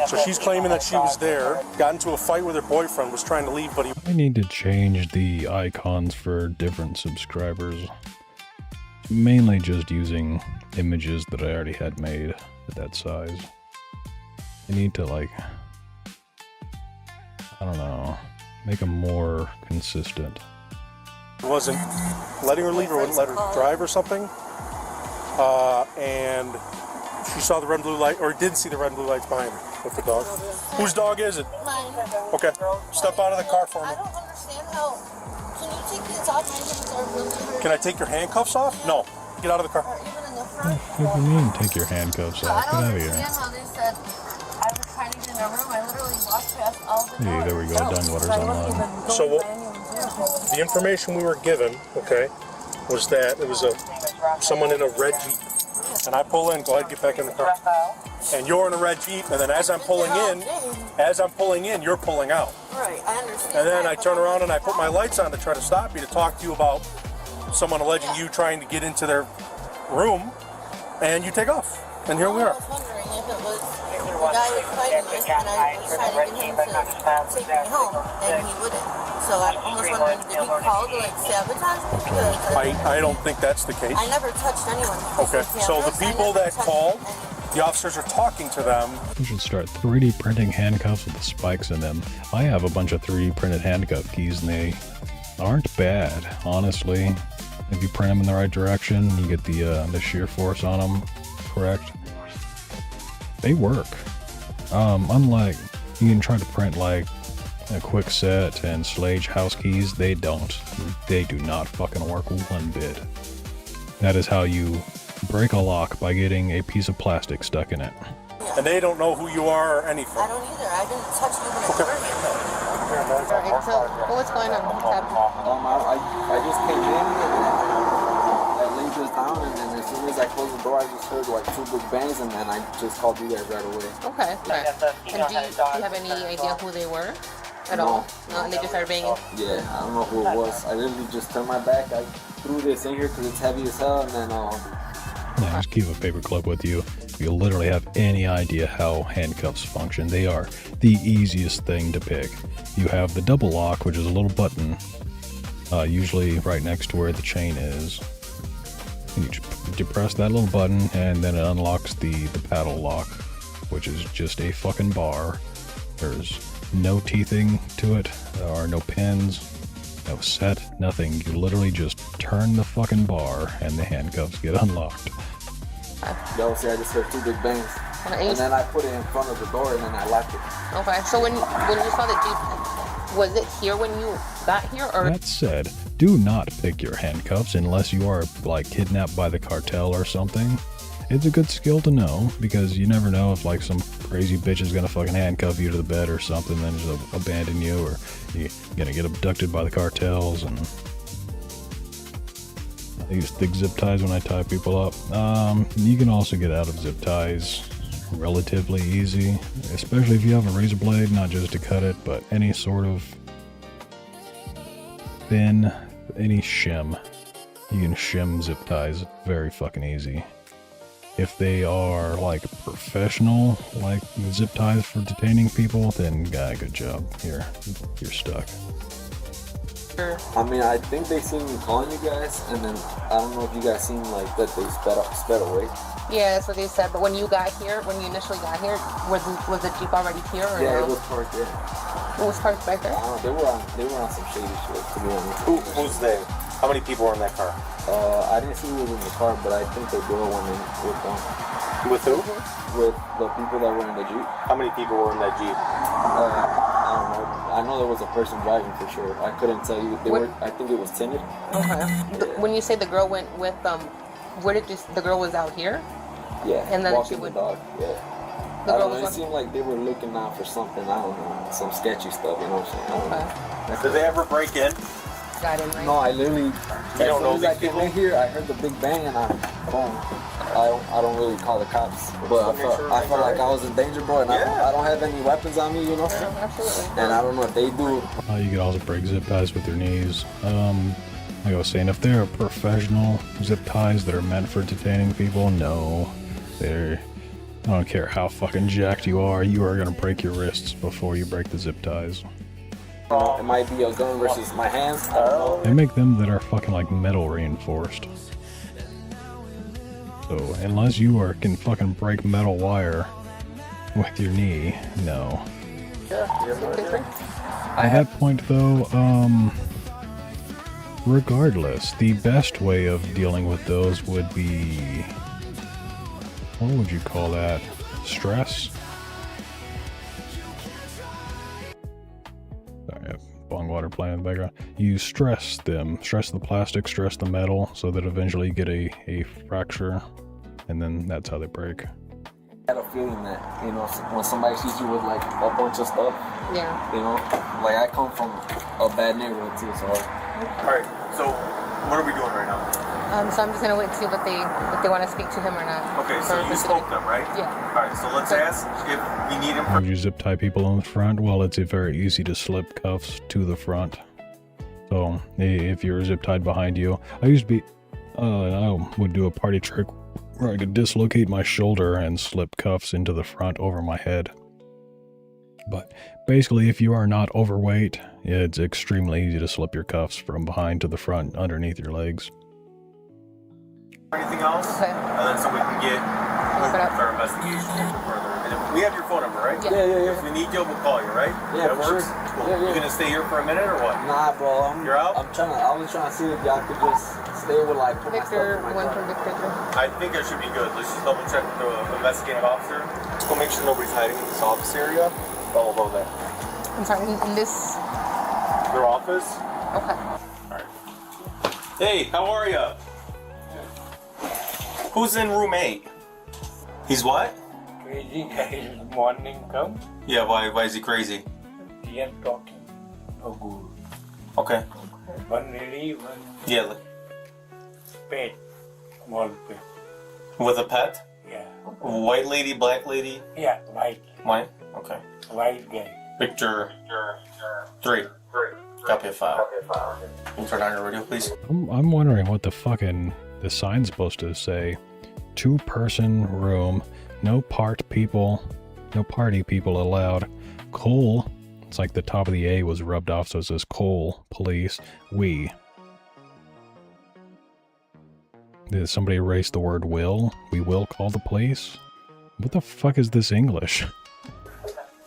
So she's claiming that she was there, got into a fight with her boyfriend, was trying to leave, but he... I need to change the icons for different subscribers. Mainly just using images that I already had made at that size. I need to, like, I don't know, make them more consistent. wasn't letting her leave or wouldn't let her drive or something. And she saw the red and blue light, or did see the red and blue lights behind her with the dog. Whose dog is it? Mine. Okay, step out of the car for me. I don't understand how. Can you take these off? My hands are really hurting. Can I take your handcuffs off? No. Get out of the car. Even in the front. What do you mean, take your handcuffs off? Get I don't out of here. understand how they said I was trying to get in a room. I literally walked past all the Hey, there we go, Dunwaters online. So the information we were given, okay, was that it was someone in a red Jeep. And I pull in, go ahead, get back in the car. And you're in a red Jeep, and then as I'm pulling in, you're pulling out. Right, I understand. And then I turn around and I put my lights on to try to stop you, to talk to you about someone alleging you trying to get into their room, and you take off. And here we are. I was wondering if it was the guy was fighting with, and I was trying to get him to take me home, and he wouldn't. So so I'm almost wondering, did he call to like sabotage me? Because I don't think that's the case. I never touched anyone. Okay, so the people that call, the officers are talking to them. You should start 3D printing handcuffs with the spikes in them. I have a bunch of 3D printed handcuff keys and they aren't bad, honestly. If you print them in the right direction, you get the shear force on them correct. They work. Unlike, you can try to print like a quick set and Slage house keys, they don't. They do not fucking work one bit. That is how you break a lock, by getting a piece of plastic stuck in it. And they don't know who you are or anything. I don't either. I didn't touch you when I were here. Alright, so what's going on? What's happening? I just came in and I laid this down, and then as soon as I closed the door, I just heard like 2 big bangs, and then I just called you guys right away. Okay, right. And do you have any idea who they were at all? No, and they just started banging? Yeah, I don't know who it was. I literally just turned my back. I threw this in here because it's heavy as hell, and then Yeah, just keep a paper clip with you. If you literally have any idea how handcuffs function, they are the easiest thing to pick. You have the double lock, which is a little button, usually right next to where the chain is. You depress that little button, and then it unlocks the paddle lock, which is just a fucking bar. There's no teething to it, there are no pins, no set, nothing. You literally just turn the fucking bar, and the handcuffs get unlocked. Yo, see, I just heard 2 big bangs. And then I put it in front of the door, and then I locked it. Okay, so when you saw the Jeep, was it here when you got here, or? That said, do not pick your handcuffs unless you are, like, kidnapped by the cartel or something. It's a good skill to know, because you never know if, like, some crazy bitch is gonna fucking handcuff you to the bed or something, then just abandon you, or you're gonna get abducted by the cartels. And I use thick zip ties when I tie people up. You can also get out of zip ties relatively easy, especially if you have a razor blade, not just to cut it, but any sort of thin, any shim. You can shim zip ties very fucking easy. If they are like professional, like zip ties for detaining people, then good job. You're stuck. I mean, I think they seen me calling you guys, and then I don't know if you guys seen like that they sped away. Yeah, that's what they said. But when you got here, when you initially got here, was the Jeep already here? Or Yeah, no? it was parked there. It was parked right there. I don't know, they were on some shady shit, to be honest. Who's they? How many people were in that car? I didn't see who was in the car, but I think they drove one in with them. With who? With the people that were in the Jeep. How many people were in that Jeep? I don't know. I know there was a person driving for sure. I couldn't tell you. I think it was tinted. Okay. When you say the girl went with where did the girl was out here? Yeah. And then walking she would. The dog. Yeah. The I girl don't know. was It seemed like they were looking out for something. I don't know, some sketchy stuff. You know what I'm saying? I don't know. Did they ever break in? Got in, right? No, I literally. You don't know as soon as I came in here, I heard the big bang, and I don't really call the cops, but I felt like I was in danger, bro, and I don't have any weapons on me, you know. Yeah, absolutely. And I don't know if they do. You can also break zip ties with your knees. Like I was saying, if they're professional zip ties that are meant for detaining people, no, I don't care how fucking jacked you are gonna break your wrists before you break the zip ties. It might be a gun versus my hands. I don't know. They make them that are fucking like metal reinforced. So unless you can fucking break metal wire with your knee, no. At that point though, regardless, the best way of dealing with those would be, what would you call that? Stress? Sorry, I have bong water playing in the background. You stress them, stress the plastic, stress the metal, so that eventually you get a fracture, and then that's how they break. I had a feeling that, you know, when somebody sees you with like a bunch of stuff, yeah, you know, like I come from a bad neighborhood too, so. Alright, so what are we doing right now? So I'm just gonna wait to see if they want to speak to him or not. Okay, so you spoke them, right? Yeah. Alright, so let's ask if we need him. Would you zip tie people on the front? Well, it's very easy to slip cuffs to the front. So if you're zip tied behind you, I used to be, I would do a party trick where I could dislocate my shoulder and slip cuffs into the front over my head. But basically, if you are not overweight, it's extremely easy to slip your cuffs from behind to the front underneath your legs. Anything else? Okay. And then so we can get our investigation further. And we have your phone number, right? Yeah. If we need you, we'll call you, right? Yeah, that works. Cool. You gonna stay here for a minute or what? Nah, bro. You're out? I was trying to see if y'all could just stay with like Victor, one from Victor 3. I think I should be good. Let's just double check with the investigative officer. Let's go make sure nobody's hiding in this office area. Then we'll go there. I'm sorry, in this? Their office? Okay. Alright. Hey, how are ya? Who's in room 8? He's what? Crazy guy in the morning come. Yeah, why is he crazy? He am talking. Oh, good. Okay. One lady, one Yeah. pet. Small pet. With a pet? Yeah. White lady, black lady? Yeah, white. White? Okay. White guy. Victor 3. Copy of file. Can you turn on your radio, please? I'm wondering what the fucking the sign's supposed to say. 2-person room, no party people allowed. Coal. It's like the top of the A was rubbed off, so it says coal, police, we. Did somebody erase the word will? We will call the police? What the fuck is this English?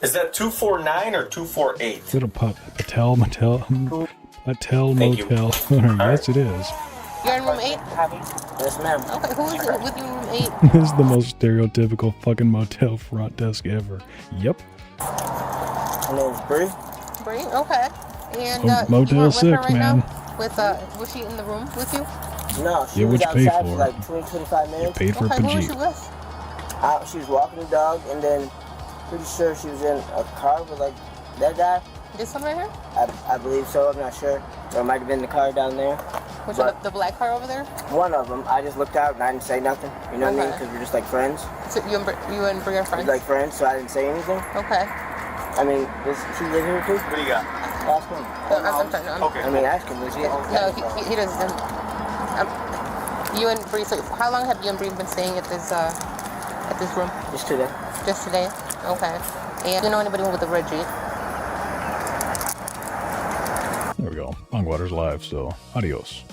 Is that 249 or 248? Is it a Patel Motel? Thank you. Yes, it is. You're in room 8? Yes, ma'am. Okay, who is it with you in room 8? This is the most stereotypical fucking motel front desk ever. Yep. My name's Bree. Bree? Okay. And Motel you weren't with 6, her right man. now? With, was she in the room with you? No, she Yeah, was what you pay outside for? for like 20-25 minutes. Paid for Okay, a who was she Pajit. with? She was walking the dog, and then pretty sure she was in a car with like that guy. This one right here? I believe so. I'm not sure. Or it might have been the car down there. Which one, the black car over there? One of them. I just looked out and I didn't say nothing. You know what I mean? Because we're just like friends. So you and Bree are friends? We're like friends, so I didn't say anything. Okay. I mean, does she live here too? What do you got? Ask him. I'm sorry, no. Okay. I mean, ask him. Does he? No, he doesn't. You and Bree. So how long have you and Bree been staying at this room? Just today. Just today. Okay. And do you know anybody with a red Jeep? There we go. Bongwater's live, so adios.